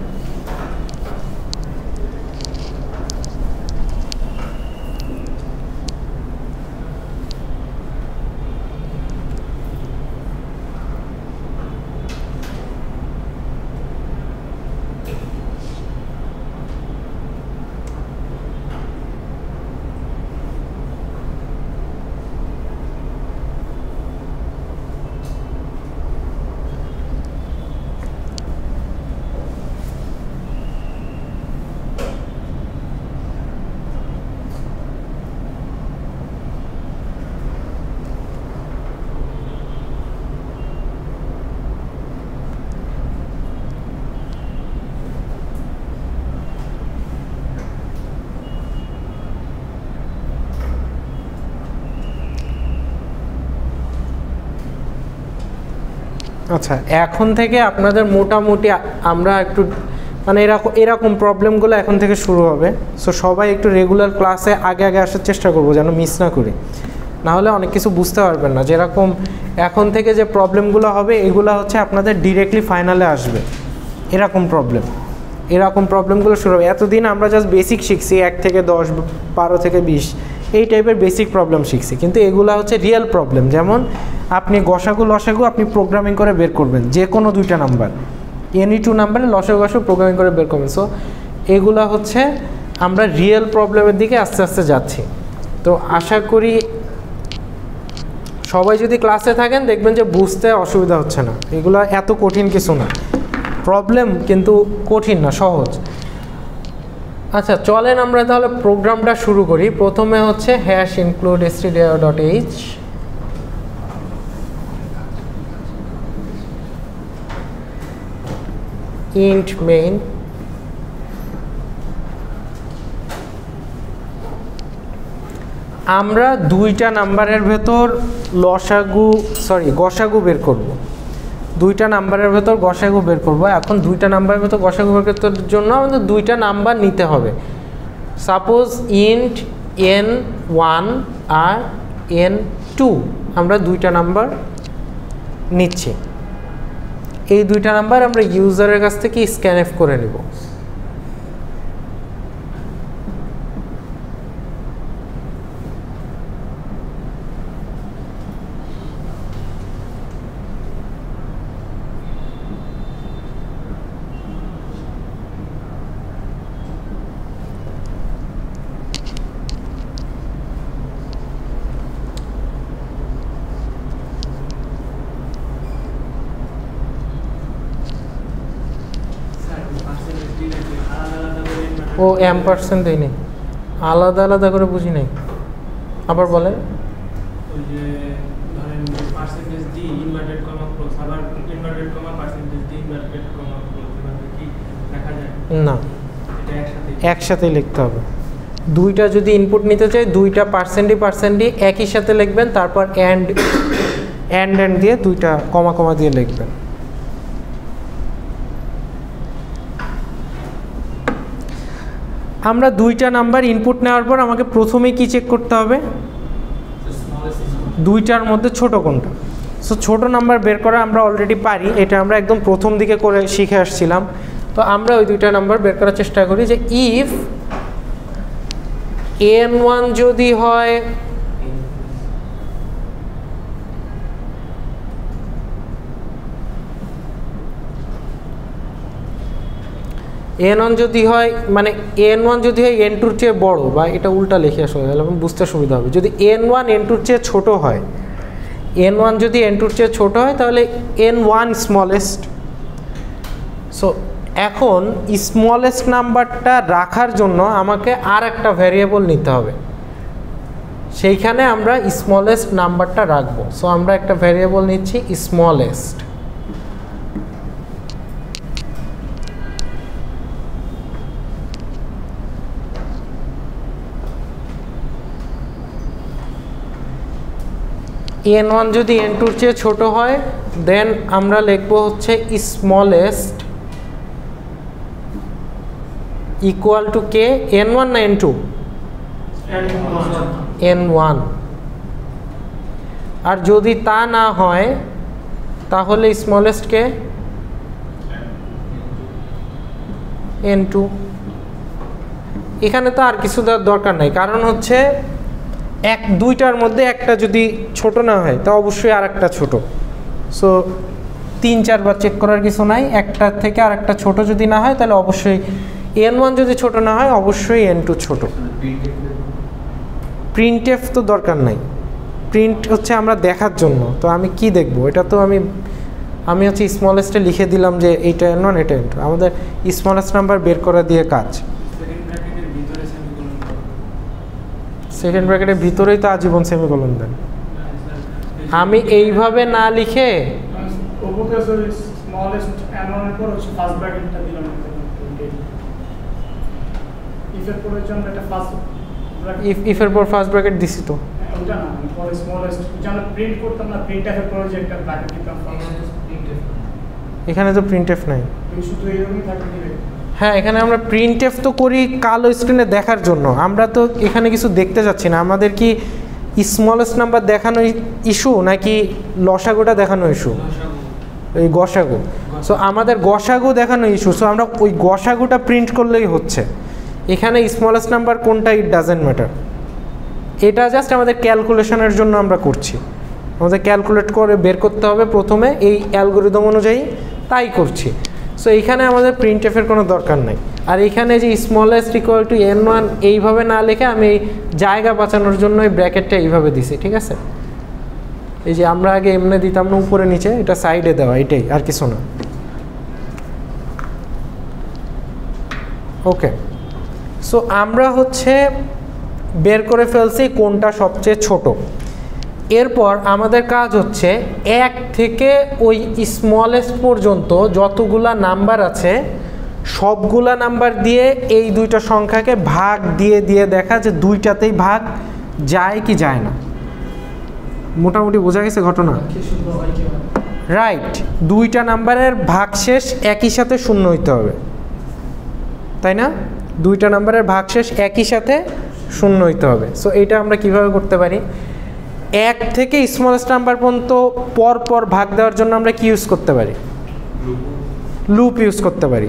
আচ্ছা, এখন থেকে আপনাদের মোটামুটি আমরা একটু মানে এরকম প্রবলেমগুলো এখন থেকে শুরু হবে। সো সবাই একটু রেগুলার ক্লাসে আগে আসার চেষ্টা করবো যেন মিস না করি, নাহলে অনেক কিছু বুঝতে পারবেন না। যেরকম এখন থেকে যে প্রবলেমগুলো হবে এগুলো হচ্ছে আপনাদের ডিরেক্টলি ফাইনালে আসবে, এরকম প্রবলেমগুলো শুরু হবে। এতদিন আমরা জাস্ট বেসিক শিখছি, 1 থেকে 10, 12 থেকে 20 এই টাইপের বেসিক প্রবলেম শিখছি, কিন্তু এগুলো হচ্ছে রিয়েল প্রবলেম। যেমন আপনি গসাগু লসাগু আপনি প্রোগ্রামিং করে বের করবেন, যে কোনো 2টা নাম্বার, এনি 2 নাম্বারে লসাগু প্রোগ্রামিং করে বের করবেন। সো এগুলো হচ্ছে আমরা রিয়েল প্রবলেমের দিকে আস্তে আস্তে যাচ্ছি। তো আশা করি সবাই যদি ক্লাসে থাকেন দেখবেন যে বুঝতে অসুবিধা হচ্ছে না, এগুলো এত কঠিন কিছু না, প্রবলেম কিন্তু কঠিন না, সহজ। আচ্ছা চলেন আমরা তাহলে প্রোগ্রামটা শুরু করি। প্রথমে হচ্ছে #include stdio.h, int main, আমরা 2টা নাম্বারের ভেতর গসাগু বের করব। 2টা নাম্বারের ভেতর গসাগু বের করব। এখন 2টা নাম্বারের ভেতর গসাগু বের করার জন্য আমাদের 2টা নাম্বার নিতে হবে। সাপোজ int n1 আর n2, আমরা 2টা নাম্বার নিচ্ছি। এই 2টা নাম্বার আমরা ইউজারের কাছ থেকে স্ক্যানএফ করে নিব। ও M% দেয়নি, আলাদা আলাদা করে বুঝি নাই, আবার বলেন। ওই যে ধরেন %d ইনভার্টেড কমা ক্লোজ, আবার inverted comma %d inverted comma close, এভাবে কি লেখা যায়? না, এটা একসাথে লিখতে হবে। 2টা যদি ইনপুট নিতে চাই 2টা %d একই সাথে লিখবেন, তারপর অ্যান্ড দিয়ে 2টা কমা দিয়ে লিখবেন। আমরা 2টা নাম্বার ইনপুট নেওয়ার পর আমাকে প্রথমে কি চেক করতে হবে, 2টার মধ্যে ছোট কোনটা। সো ছোট নাম্বার বের করা আমরা অলরেডি পারি, এটা আমরা একদম প্রথম দিকে করে শিখে আসছিলাম। তো আমরা ওই 2টা নাম্বার বের করার চেষ্টা করি যে ইফ n1 যদি হয় n1 যদি হয় মানে n1 যদি হয় n2 এর চেয়ে বড়, বা এটা উল্টা লিখে আসলে তাহলে বুঝতে সুবিধা হবে। যদি n1 n2 এর চেয়ে ছোট হয়, n1 যদি n2 এর চেয়ে ছোট হয় তাহলে n1 স্মলেস্ট। সো এখন স্মলেস্ট নাম্বারটা রাখার জন্য আমাকে আর একটা ভ্যারিয়েবল নিতে হবে, সেইখানে আমরা স্মলেস্ট নাম্বারটা রাখবো। সো আমরা একটা ভ্যারিয়েবল নিচ্ছি স্মলেস্ট। n1 যদি n2 এর চেয়ে ছোট হয় দেন আমরা লিখব হচ্ছে smallest equal to K, n1 না n2? n1। আর যদি তা না হয় তাহলে স্মলেস্ট কে n2। এখানে তো আর কিছু দরকার নাই, কারণ হচ্ছে 2টার মধ্যে একটা যদি ছোট না হয় তা অবশ্যই আর একটা ছোট। সো 3-4 বার চেক করার কিছু নাই, একটা থেকে আর একটা ছোট যদি না হয় তাহলে অবশ্যই n1 যদি ছোট না হয় অবশ্যই n2 ছোট। প্রিন্টএফ তো দরকার নাই, প্রিন্ট হচ্ছে আমরা দেখার জন্য। তো আমি কি দেখব, এটা তো আমি হচ্ছে স্মলেস্টে লিখে দিলাম যে এইটা n1 এটা n2, আমাদের স্মলেস্ট নাম্বার বের করা দিয়ে কাজ। সেকেন্ড ব্র্যাকেটের ভিতরেই তো আজীবন সেমিকোলন দেন। আমি এইভাবে না লিখে ইফের পর ফার্স্ট ব্র্যাকেট দিছি তো, এখানে তো প্রিন্টএফ নাই। শুধু এইরকমই থাকে কি? হ্যাঁ, এখানে আমরা প্রিন্টএফ তো করি কালো স্ক্রিনে দেখার জন্য, আমরা তো এখানে কিছু দেখতে যাচ্ছি না। আমাদের কি স্মলেস্ট নাম্বার দেখানো ইস্যু নাকি লসাগুটা দেখানো ইস্যু? এই গসাগু। সো আমাদের গসাগু দেখানো ইস্যু, সো আমরা ওই গসাগুটা প্রিন্ট করলেই হচ্ছে। এখানে স্মলেস্ট নাম্বার কোনটা ইট ডাজেন্ট ম্যাটার, এটা জাস্ট আমাদের ক্যালকুলেশনের জন্য আমরা করছি। আমাদের ক্যালকুলেট করে বের করতে হবে প্রথমে, এই অ্যালগোরিদম অনুযায়ী তাই করছি। সো এইখানে আমাদের প্রিন্টএফের কোনো দরকার নাই। আর এইখানে যে স্মলেস্ট ইকুয়াল টু n1 এইভাবে না লিখে আমি এই জায়গা বাঁচানোর জন্য এই ব্র্যাকেটটা এইভাবে দিছি, ঠিক আছে? এই যে আমরা আগে এমনি দিতাম না উপরে নিচে, এটা সাইডে দেওয়া, এটাই আর কিছু না। ওকে, সো আমরা হচ্ছে বের করে ফেলছি কোনটা সবচেয়ে ছোট। এরপর আমাদের কাজ হচ্ছে 1 থেকে ওই স্মলেস্ট পর্যন্ত যতগুলা নাম্বার আছে সবগুলা নাম্বার দিয়ে এই দুইটা সংখ্যাকে ভাগ দিয়ে দিয়ে দেখা যে দুইটাতেই ভাগ যায় কি যায় না। মোটামুটি বোঝা গেছে ঘটনা? রাইট, দুইটা নাম্বারের ভাগশেষ একই সাথে শূন্য হইতে হবে, তাই না? দুইটা নাম্বারের ভাগশেষ একই সাথে শূন্য হইতে হবে। সো এইটা আমরা কিভাবে করতে পারি? 1 থেকে স্মলেস্ট নাম্বার পর্যন্ত পর পর ভাগ দেওয়ার জন্য আমরা কি ইউজ করতে পারি? লুপ ইউজ করতে পারি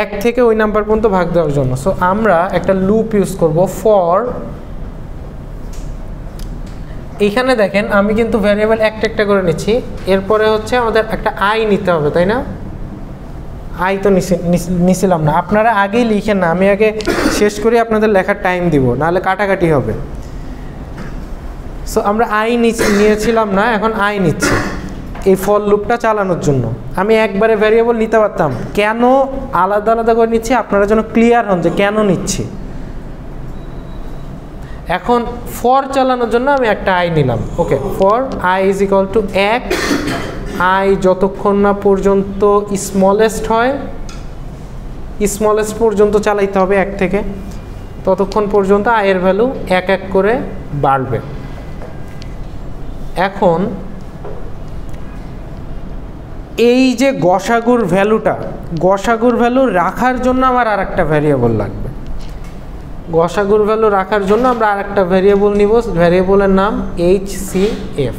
1 থেকে ওই নাম্বার পর্যন্ত ভাগ দেওয়ার জন্য। সো আমরা একটা লুপ ইউজ করব ফর, এইখানে দেখেন আমি কিন্তু ভ্যারিয়েবল একটা একটা করে নিচ্ছি। এরপরে হচ্ছে আমাদের একটা আই নিতে হবে, তাই না? আই তো নিছিলাম না, আপনারা আগেই লিখেন না, আমি আগে শেষ করি, আপনাদের লেখার টাইম দিব, নাহলে কাটাকাটি হবে। সো আমরা আই নিয়েছিলাম না, এখন আই নিচ্ছি এই ফর লুপটা চালানোর জন্য। আমি একবারে ভ্যারিয়েবল নিতে পারতাম, কেন আলাদা আলাদা করে নিচ্ছি আপনারা যেন ক্লিয়ার হন যে কেন নিচ্ছি। এখন ফর চালানোর জন্য আমি একটা আই নিলাম। Okay, for I is equal to 1, I যতক্ষণ না পর্যন্ত স্মলেস্ট হয়, স্মলেস্ট পর্যন্ত চালাইতে হবে 1 থেকে, ততক্ষণ পর্যন্ত আয়ের ভ্যালু 1 1 করে বাড়বে। এখন এই যে গসাগুর ভ্যালুটা, গসাগুর ভ্যালু রাখার জন্য আমার আর একটা ভ্যারিয়েবল লাগবে। গসাগুর ভ্যালু রাখার জন্য আমরা আর একটা ভ্যারিয়েবল নিব, ভ্যারিয়েবলের নাম HCF।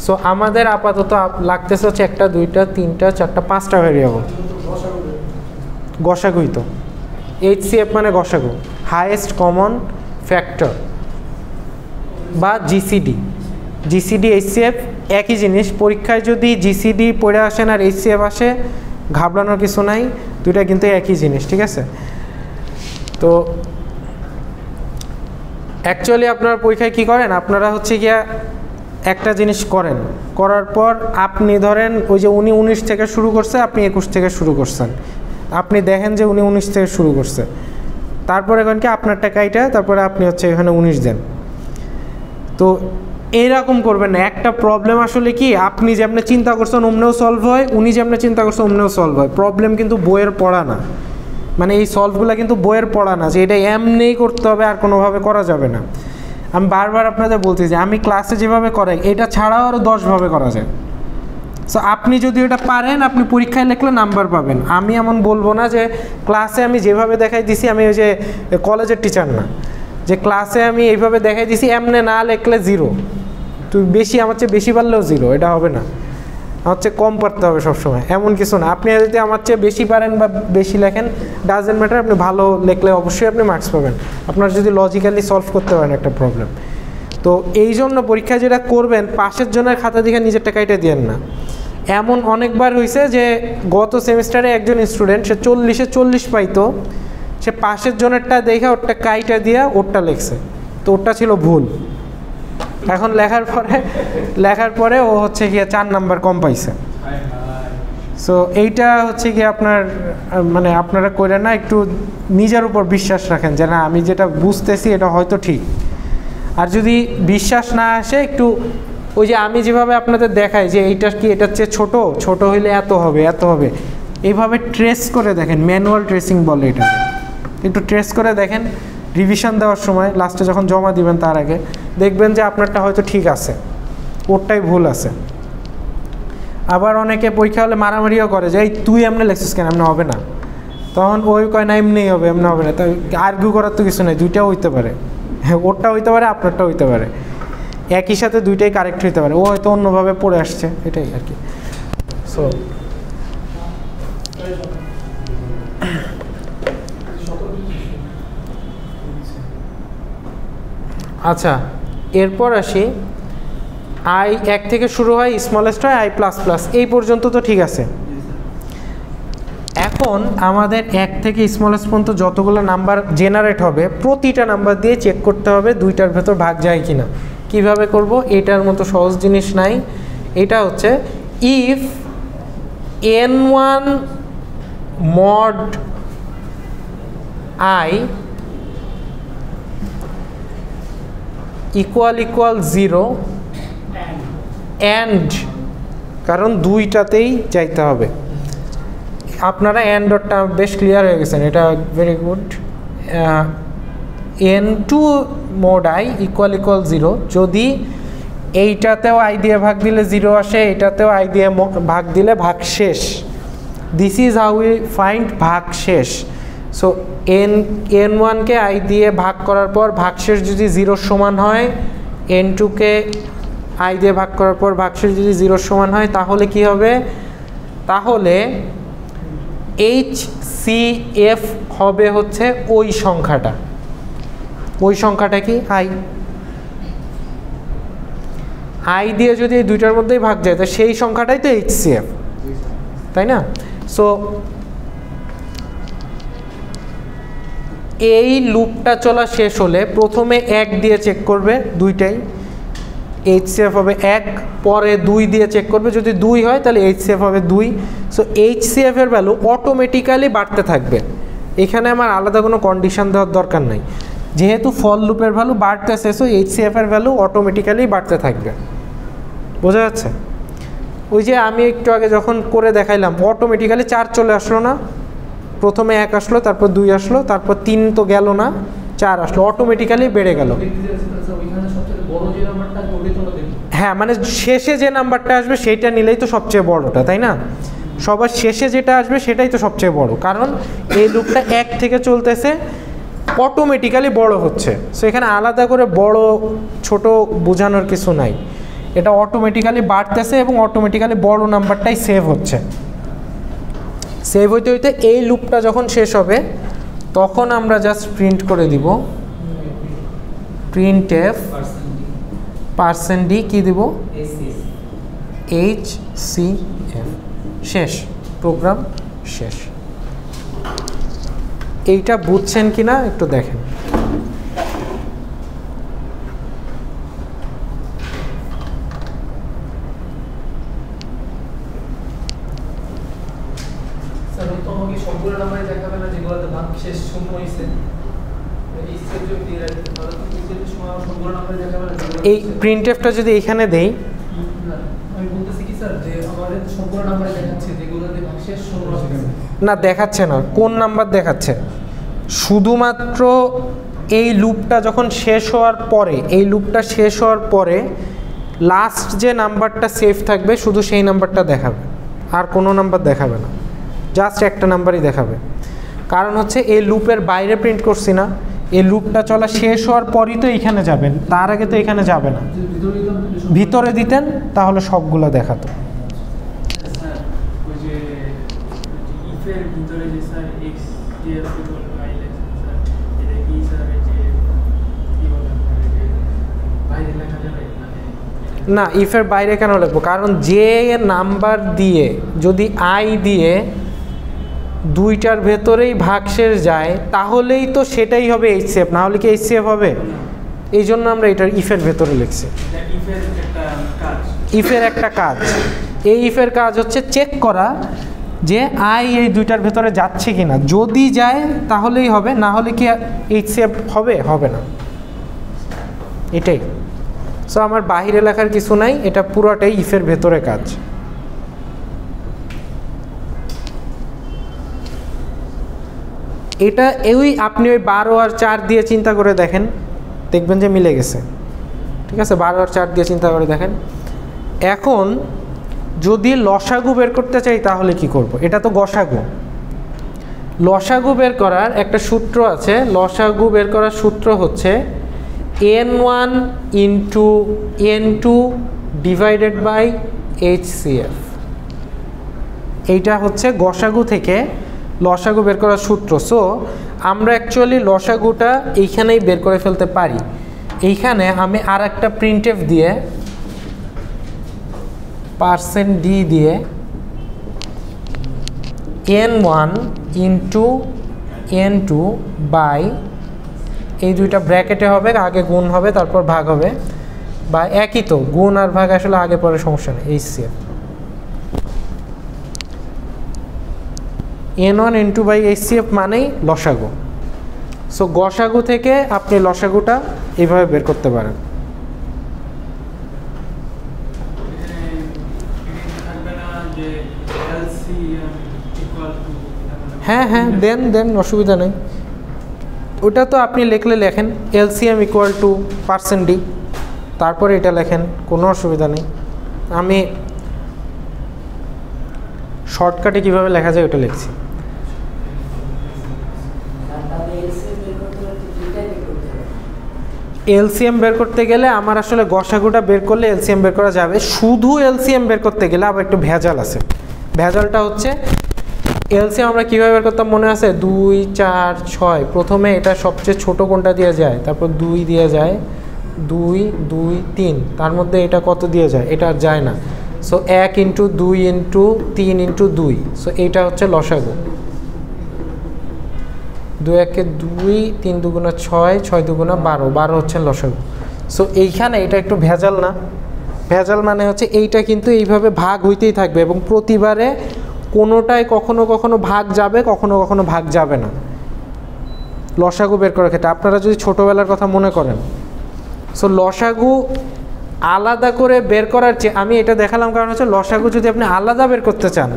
সো আমাদের আপাতত লাগতেছে হচ্ছে 1 2 3 4 5টা ভ্যারিয়েবল। গসাগুই তো HCF মানে গসাগু, হাইয়েস্ট কমন ফ্যাক্টর বা জিসিডি। জিসিডি HCF একই জিনিস। পরীক্ষায় যদি জিসিডি পড়ে আসেন আর HCF আসে, ঘাবড়ানোর কিছু নাই, দুইটা কিন্তু একই জিনিস, ঠিক আছে? তো অ্যাকচুয়ালি আপনারা পরীক্ষায় কী করেন, আপনারা হচ্ছে গিয়া একটা জিনিস করেন, করার পর আপনি ধরেন ওই যে উনি 19 থেকে শুরু করছে, আপনি 21 থেকে শুরু করছেন, আপনি দেখেন যে উনি 19 থেকে শুরু করছে, তারপরে এখন কি আপনারটা কাইটা তারপরে আপনি হচ্ছে এখানে 19 দেন। তো এইরকম করবেন না। একটা প্রবলেম আসলে কি, আপনি যেমনি চিন্তা করছেন অমনেও সলভ হয়, উনি যেমনি চিন্তা করছেন অমনেও সলভ হয়। প্রবলেম কিন্তু বইয়ের পড়া না, মানে এই সলভগুলো কিন্তু বইয়ের পড়া না যে এটা এমনিই করতে হবে আর কোনোভাবে করা যাবে না। আমি বারবার আপনাদের বলতেছি, আমি ক্লাসে যেভাবে করাই এটা ছাড়াও আরও 10ভাবে করা যায়। সো আপনি যদি এটা পারেন, আপনি পরীক্ষায় লিখলে নাম্বার পাবেন। আমি এমন বলবো না যে ক্লাসে আমি যেভাবে দেখাই দিছি, আমি ওই যে কলেজের টিচার না যে ক্লাসে আমি এইভাবে দেখাই দিছি এমনি না লিখলে 0, তুই বেশি আমার চেয়ে বেশি পারলেও 0, এটা হবে না। আমার চেয়ে কম পারতে হবে সবসময়, এমন কিছু না। আপনি যদি আমার চেয়ে বেশি পারেন বা বেশি লেখেন, ডাজেন্ট ম্যাটার, আপনি ভালো লিখলে অবশ্যই আপনি মার্কস পাবেন, আপনার যদি লজিক্যালি সলভ করতে পারেন একটা প্রবলেম। তো এই জন্য পরীক্ষায় যেটা করবেন, পাশের জনের খাতা দেখে নিজের টাকাইটা দিয়েন না। এমন অনেকবার হয়েছে যে গত সেমিস্টারে একজন স্টুডেন্ট সে 40-এ 40 পাইতো, সে পাশের জনেরটা দেখে ওরটা কাইটা দিয়ে ওরটা লিখছে, তো ওরটা ছিল ভুল। এখন লেখার পরে ও হচ্ছে গিয়ে 4 নাম্বার কম পাইছে। সো এইটা হচ্ছে গিয়ে আপনার মানে আপনারা করে না, একটু নিজের উপর বিশ্বাস রাখেন যে না আমি যেটা বুঝতেছি এটা হয়তো ঠিক। আর যদি বিশ্বাস না আসে, একটু ওই যে আমি যেভাবে আপনাদের দেখাই যে এইটা কি এটার চেয়ে ছোট হইলে এত হবে, এইভাবে ট্রেস করে দেখেন, ম্যানুয়াল ট্রেসিং বলে এটা। একটু ট্রেস করে দেখেন রিভিশন দেওয়ার সময়, লাস্টে যখন জমা দিবেন তার আগে দেখবেন যে আপনারটা হয়তো ঠিক আছে, ওরটাই ভুল আছে। আবার অনেকে পরীক্ষা হলে মারামারিও করে যে এই তুই এমনি লেখছিস কেন, এমনি হবে না, তখন ওই কয় না এমনিই হবে, এমনি হবে না। তাই আর্গিউ করার তো কিছু নেই, দুইটাও হইতে পারে, হ্যাঁ ওরটা হইতে পারে আপনারটাও হইতে পারে, একই সাথে দুইটাই কারেক্ট হইতে পারে, ও হয়তো অন্যভাবে পড়ে আসছে, এটাই আর কি। সো আচ্ছা, এরপর আসি আই 1 থেকে শুরু হয়, স্মলেস্ট হয় আই প্লাস প্লাস, এই পর্যন্ত তো ঠিক আছে। এখন আমাদের 1 থেকে স্মলেস্ট পর্যন্ত যতগুলো নাম্বার জেনারেট হবে প্রতিটা নাম্বার দিয়ে চেক করতে হবে দুইটার ভেতর ভাগ যায় কিনা। কিভাবে করব? এটার মতো সহজ জিনিস নাই। এটা হচ্ছে if n1 mod I equal 0 and, কারণ দুইটাতেই যাইতে হবে। আপনারা অ্যান্ড ডটটা বেশ ক্লিয়ার হয়ে গেছেন, এটা very good. n2 mod I equal 0, যদি এইটাতেও আই দিয়ে ভাগ দিলে 0 আসে, এটাতেও আই দিয়ে ভাগ দিলে ভাগ শেষ। This is how we find ভাগ শেষ। সো n1কে আই দিয়ে ভাগ করার পর ভাগশেষ যদি 0 সমান হয়, n2কে আই দিয়ে ভাগ করার পর ভাগশেষ যদি 0 সমান হয়, তাহলে কি হবে? তাহলে HCF হবে হচ্ছে ওই সংখ্যাটা। ওই সংখ্যাটা কি? আই দিয়ে যদি এই দুইটার মধ্যেই ভাগ যায়, তো সেই সংখ্যাটাই তো HCF, তাই না? সো এই লুপটা চলা শেষ হলে প্রথমে 1 দিয়ে চেক করবে, দুইটাই HCF হবে 1, পরে 2 দিয়ে চেক করবে, যদি 2 হয় তাহলে HCF হবে 2। সো HCF এর ভ্যালু অটোমেটিক্যালি বাড়তে থাকবে, এখানে আমার আলাদা কোনো কন্ডিশন দেওয়ার দরকার নাই, যেহেতু ফল লুপের ভ্যালু বাড়তেছে, সো HCF এর ভ্যালু অটোমেটিক্যালি বাড়তে থাকবে। বোঝা যাচ্ছে? ওই যে আমি একটু আগে যখন করে দেখাইলাম, অটোমেটিক্যালি 4 চলে আসলো না, প্রথমে 1 আসলো, তারপর 2 আসলো, তারপর 3 তো গেল না, 4 আসলো, অটোমেটিক্যালি বেড়ে গেল। হ্যাঁ, মানে শেষে যে নাম্বারটা আসবে সেইটা নিলেই তো সবচেয়ে বড়টা, তাই না? সবার শেষে যেটা আসবে সেটাই তো সবচেয়ে বড়, কারণ এই লুপটা 1 থেকে চলতেছে, অটোমেটিক্যালি বড় হচ্ছে। সো এখানে আলাদা করে বড় ছোট বোঝানোর কিছু নাই, এটা অটোমেটিক্যালি বাড়তেছে এবং অটোমেটিক্যালি বড় নাম্বারটাই সেভ হচ্ছে। সেভ হইতে হইতে এই লুপটা যখন শেষ হবে, তখন আমরা জাস্ট প্রিন্ট করে দিব printf %d কি দিব? HCF। শেষ, প্রোগ্রাম শেষ। এইটা বুঝছেন কিনা একটু দেখেন। এই প্রিন্টএফটা যদি এখানে দেই, না দেখাচ্ছে না। কোন নাম্বার দেখাচ্ছে? শুধুমাত্র এই লুপটা যখন শেষ হওয়ার পরে, এই লুপটা শেষ হওয়ার পরে লাস্ট যে নাম্বারটা সেভ থাকবে শুধু সেই নাম্বারটা দেখাবে, আর কোনো নাম্বার দেখাবে না, জাস্ট একটা নাম্বারই দেখাবে। কারণ হচ্ছে এই লুপের বাইরে প্রিন্ট করছি না, এই লুপটা চলা শেষ হওয়ার পরই তো এইখানে যাবেন, তার আগে তো এখানে যাবে না। ভিতরে দিতেন তাহলে সবগুলো দেখাতো। না, ইফের বাইরে কেন লিখবো? কারণ যে নাম্বার দিয়ে যদি আই দিয়ে দুইটার ভেতরেই ভাগশেষ যায়, তাহলেই তো সেটাই হবে HCF, না হলে কি HCF হবে? এই জন্য আমরা এটার ইফের ভেতরে লিখছি। ইফের একটা কাজ, এই ইফের কাজ হচ্ছে চেক করা যে আই এই দুইটার ভেতরে যাচ্ছে কিনা। যদি যায় তাহলেই হবে, না হলে কি HCF হবে? হবে না। এটাই। সো আমার বাহিরে লেখার কিছু নাই, এটা পুরোটাই ইফের ভেতরে কাজ। এটা এই আপনি ওই 12 আর 4 দিয়ে চিন্তা করে দেখেন, দেখবেন যে মিলে গেছে। ঠিক আছে, 12 আর 4 দিয়ে চিন্তা করে দেখেন। এখন যদি লসাগু বের করতে চাই তাহলে কি করব? এটা তো গসাগু। লসাগু বের করার একটা সূত্র আছে। লসাগু বের করার সূত্র হচ্ছে n1 into n2 divided by HCF। এইটা হচ্ছে গসাগু থেকে লসাগু বের করার সূত্র। সো আমরা অ্যাকচুয়ালি লসাগুটা এইখানেই বের করে ফেলতে পারি। এইখানে আমি আর একটা প্রিন্টএফ দিয়ে % d দিয়ে n1 ইন্টু n2 বাই এই দুইটা ব্র্যাকেটে হবে, আগে গুণ হবে তারপর ভাগ হবে, বা একই তো, গুণ আর ভাগ আসলে আগে পরে সমস্যা নেই। HCF n1 into by HCF মানেই লসাগু। সো গসাগু থেকে আপনি লসাগুটা এইভাবে বের করতে পারেন। হ্যাঁ হ্যাঁ, দেন অসুবিধা নেই। ওটা তো আপনি লিখলে লেখেন LCM ইকুয়াল টু %d, তারপরে এটা লেখেন, কোনো অসুবিধা নেই। আমি শর্টকাটে কীভাবে লেখা যায় ওটা লিখছি। LCM বের করতে গেলে আমার আসলে গসাগুটা বের করলে LCM বের করা যাবে। শুধু LCM বের করতে গেলে আবার একটু ভেজাল আছে। ভেজালটা হচ্ছে LCM আমরা কীভাবে বের করতাম মনে আছে? 2, 4, 6। প্রথমে এটা সবচেয়ে ছোট কোনটা দিয়ে যায়, তারপর 2 দিয়ে যায়, 2, 2, 3, তার মধ্যে এটা কত দিয়ে যায়? এটা আর যায় না। So 1 into 2 into 3 into 2। So এইটা হচ্ছে লসাগু। 2 একে 2, 3 দুগুণা 6, 6 দুগুণা 12, 12 হচ্ছে লসাগু। সো এইখানে এটা একটু ভেজাল না? ভেজাল মানে হচ্ছে এইটা কিন্তু এইভাবে ভাগ হইতেই থাকবে এবং প্রতিবারে কোনোটায় কখনো কখনো ভাগ যাবে, কখনো কখনো ভাগ যাবে না লসাগু বের করার ক্ষেত্রে। আপনারা যদি ছোটোবেলার কথা মনে করেন, সো লসাগু আলাদা করে বের করার চেয়ে আমি এটা দেখালাম কারণ হচ্ছে লসাগু যদি আপনি আলাদা বের করতে চান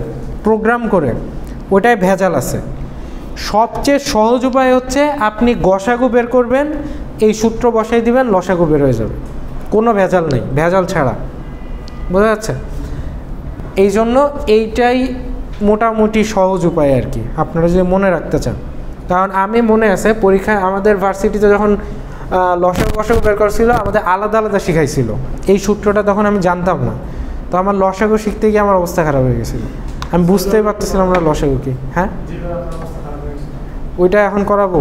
প্রোগ্রাম করে, ওটাই ভেজাল আছে। সবচেয়ে সহজ উপায় হচ্ছে আপনি গসাগু বের করবেন, এই সূত্র বসাই দিবেন, লসাগু বের হয়ে যাবে, কোনো ভেজাল নেই, ভেজাল ছাড়া। বোঝা যাচ্ছে? এই জন্য এইটাই মোটামুটি সহজ উপায় আর কি, আপনারা যদি মনে রাখতে চান। কারণ আমি মনে আছে পরীক্ষায় আমাদের ভার্সিটিতে যখন লসাগু বের করছিল, আমাদের আলাদা আলাদা শিখাইছিল। এই সূত্রটা তখন আমি জানতাম না, তো আমার লসাগু শিখতে গিয়ে আমার অবস্থা খারাপ হয়ে গেছিলো। আমি বুঝতেই পারতেছিলাম না লসাগু কি। হ্যাঁ, ওইটা এখন করাবো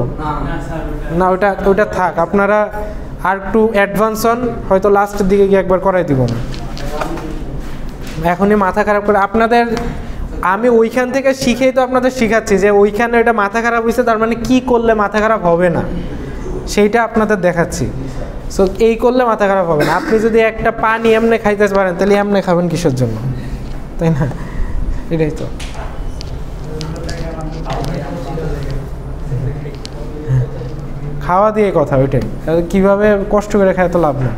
না? ওইটা থাক, আপনারা আর একটু অ্যাডভান্স হন, হয়তো লাস্টের দিকে গিয়ে একবার করাই দিব না। এখনই মাথা খারাপ করে আপনাদের, আমি ওইখান থেকে শিখেই তো আপনাদের শিখাচ্ছি যে ওইখানে ওইটা মাথা খারাপ হয়েছে, তার মানে কী করলে মাথা খারাপ হবে না সেইটা আপনাদের দেখাচ্ছি। সো এই করলে মাথা খারাপ হবে না। আপনি যদি একটা পানি এমনি খাইতে পারেন তাহলে এমনি খাবেন কিসের জন্য, তাই না? এটাই তো। খাওয়া দিয়ে কথা ওইটাই, কীভাবে কষ্ট করে খায় তো লাভ না।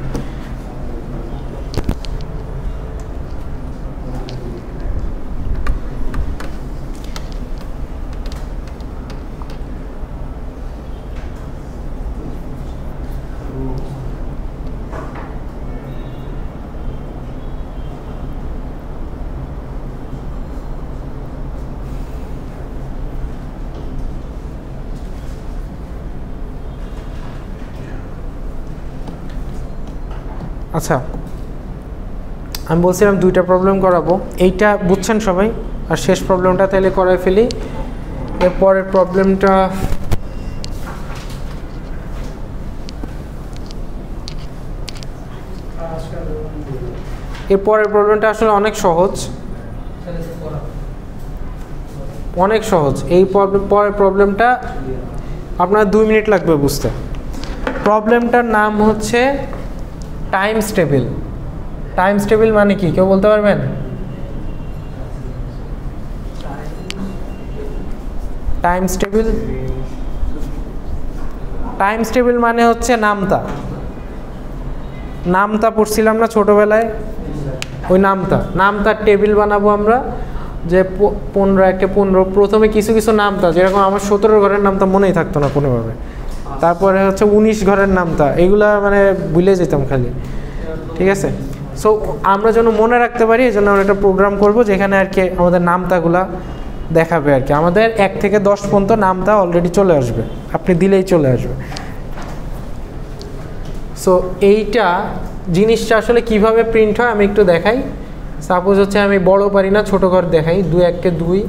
আচ্ছা, আমি বলছিলাম দুইটা প্রবলেম করাবো, এইটা বুঝছেন সবাই, আর শেষ প্রবলেমটা তাহলে করাই ফেলি। এরপরের প্রবলেমটা আসলে অনেক সহজ, অনেক সহজ। এই পরের প্রবলেমটা আপনার 2 মিনিট লাগবে বুঝতে। প্রবলেমটার নাম হচ্ছে টাইমস টেবিল। টাইমস টেবিল মানে কি কেউ বলতে পারবেন? টাইমস টেবিল মানে হচ্ছে নামতা পড়ছিলাম না ছোটবেলায়, ওই নামতার টেবিল বানাবো আমরা, যে 15 প্রথমে কিছু কিছু নামতা, যেরকম আমার 17 ঘরের নামতা মনেই থাকতো না কোনোভাবে, তারপরে হচ্ছে 19 ঘরের নামতা, এগুলা মানে ভুলে যেতাম খালি, ঠিক আছে? সো আমরা যেন মনে রাখতে পারি এই জন্য আমরা একটা প্রোগ্রাম করব যেখানে আর কি আমাদের নামতাগুলা দেখাবে আর কি। আমাদের 1 থেকে 10 পর্যন্ত নামতা অলরেডি চলে আসবে, আপনি দিলেই চলে আসবে। সো এইটা জিনিসটা আসলে কিভাবে প্রিন্ট হয় আমি একটু দেখাই। সাপোজ হচ্ছে আমি বড় পারি না, ছোট ঘর দেখাই। 2 1 2,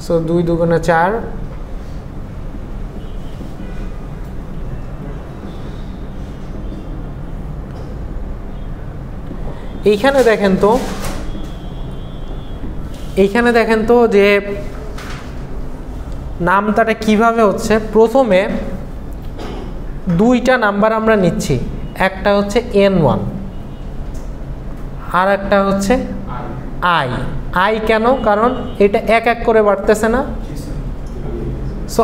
সো 2 2 4। এইখানে দেখেন তো যে নামতাটা কিভাবে হচ্ছে। প্রথমে 2টা নাম্বার আমরা নিচ্ছি, একটা হচ্ছে N1 আর একটা হচ্ছে I কেন? কারণ এটা এক এক করে বাড়তেছে না। সো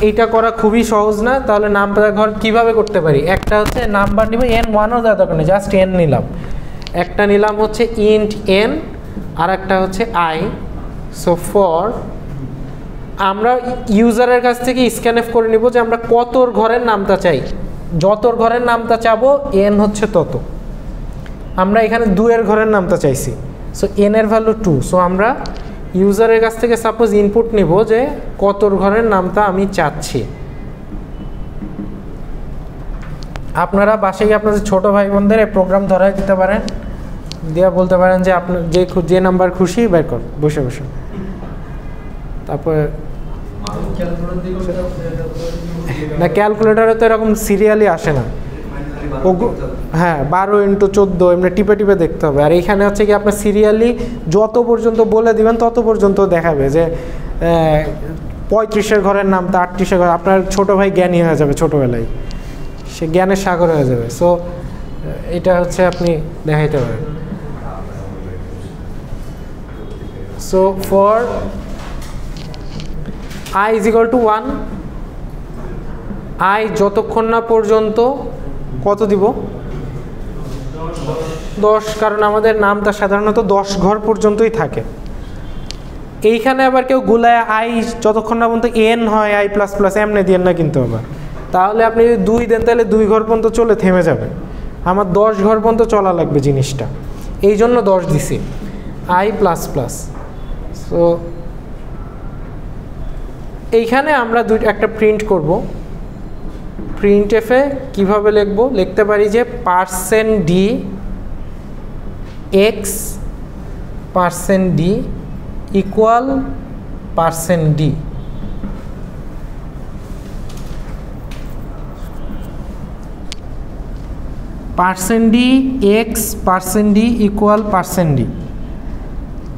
এইটা করা খুবই সহজ না, তাহলে নামতা ঘর কিভাবে করতে পারি? একটা হচ্ছে নাম্বার নিব, N1ও দেওয়া দরকার নেই, জাস্ট N নিলাম। একটা নিলাম হচ্ছে int N আর একটা হচ্ছে I। সো ফর আমরা ইউজারের কাছ থেকে স্ক্যানএফ করে নিব যে আমরা কত ঘরের নামতা চাই। যত ঘরের নামতা চাবো N হচ্ছে তত। আমরা এখানে 2 এর ঘরের নামতা চাইছি, সো N এর ভ্যালু 2। সো আমরা ইউজারের কাছ থেকে সাপোজ ইনপুট নিব যে কত ঘরের নামতা আমি চাচ্ছি। আপনারা বাসায় আপনাদের ছোট ভাই বোনদের এই প্রোগ্রাম ধরাই দিতে পারেন, দিয়ে বলতে পারেন যে আপনার যে নাম্বার খুশি বের কর বসে বসে। তারপরে না, ক্যালকুলেটারে তো এরকম সিরিয়ালি আসে না। হ্যাঁ 12 × 14 এমনি টিপে টিপে দেখতে হবে। আর এইখানে হচ্ছে কি আপনার সিরিয়ালি যত পর্যন্ত বলে দিবেন তত পর্যন্ত দেখাবে যে 35-এর ঘরের নাম তা 38-এর ঘর। আপনার ছোট ভাই জ্ঞানী হয়ে যাবে ছোটোবেলায়, সে জ্ঞানের সাগর হয়ে যাবে। সো এটা হচ্ছে আপনি দেখাইতে পারেন। সো ফর I = 1, I যতক্ষণ না পর্যন্ত কত দিব? 10, কারণ আমাদের নামটা সাধারণত 10 ঘর পর্যন্তই থাকে। এইখানে আবার কেউ গুলায় I যতক্ষণ না পর্যন্ত N হয় I++ এমনি দিয়ে না কিন্তু আবার, তাহলে আপনি যদি 2 দেন তাহলে 2 ঘর পর্যন্ত চলে থেমে যাবে। আমার 10 ঘর পর্যন্ত চলা লাগবে জিনিসটা, এই জন্য 10 দিছি I++। সো এইখানে আমরা একটা প্রিন্ট করব। প্রিন্টএফে কিভাবে লিখব? লিখতে পারি যে %d x %d equal %d। %d x %d equal %d।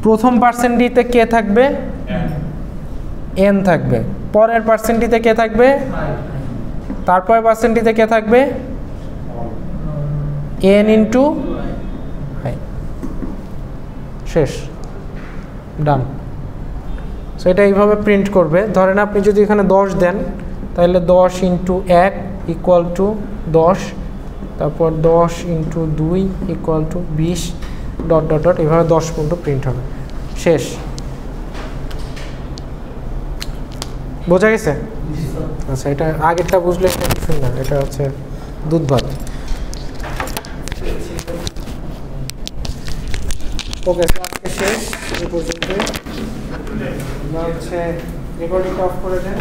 প্রথম %d তে কে থাকবে? n থাকবে। পরের %d তে কে থাকবে? তারপরের %d তে কে থাকবে? n × i। শেষ, ডান। সো এটা এইভাবে প্রিন্ট করবে। ধরেন আপনি যদি এখানে 10 দেন তাহলে 10 × 1 = 10, তারপর 10 × 2 = 20 ... এভাবে 10 পর্যন্ত প্রিন্ট হবে। শেষ। বোঝা গেছে? আচ্ছা, এটা আগেরটা বুঝলে কিছুই না, এটা হচ্ছে দুধ ভাত। ওকে, আজকে শেষ এই পর্যন্ত। হচ্ছে রেকর্ডিংটা অফ করে দেন।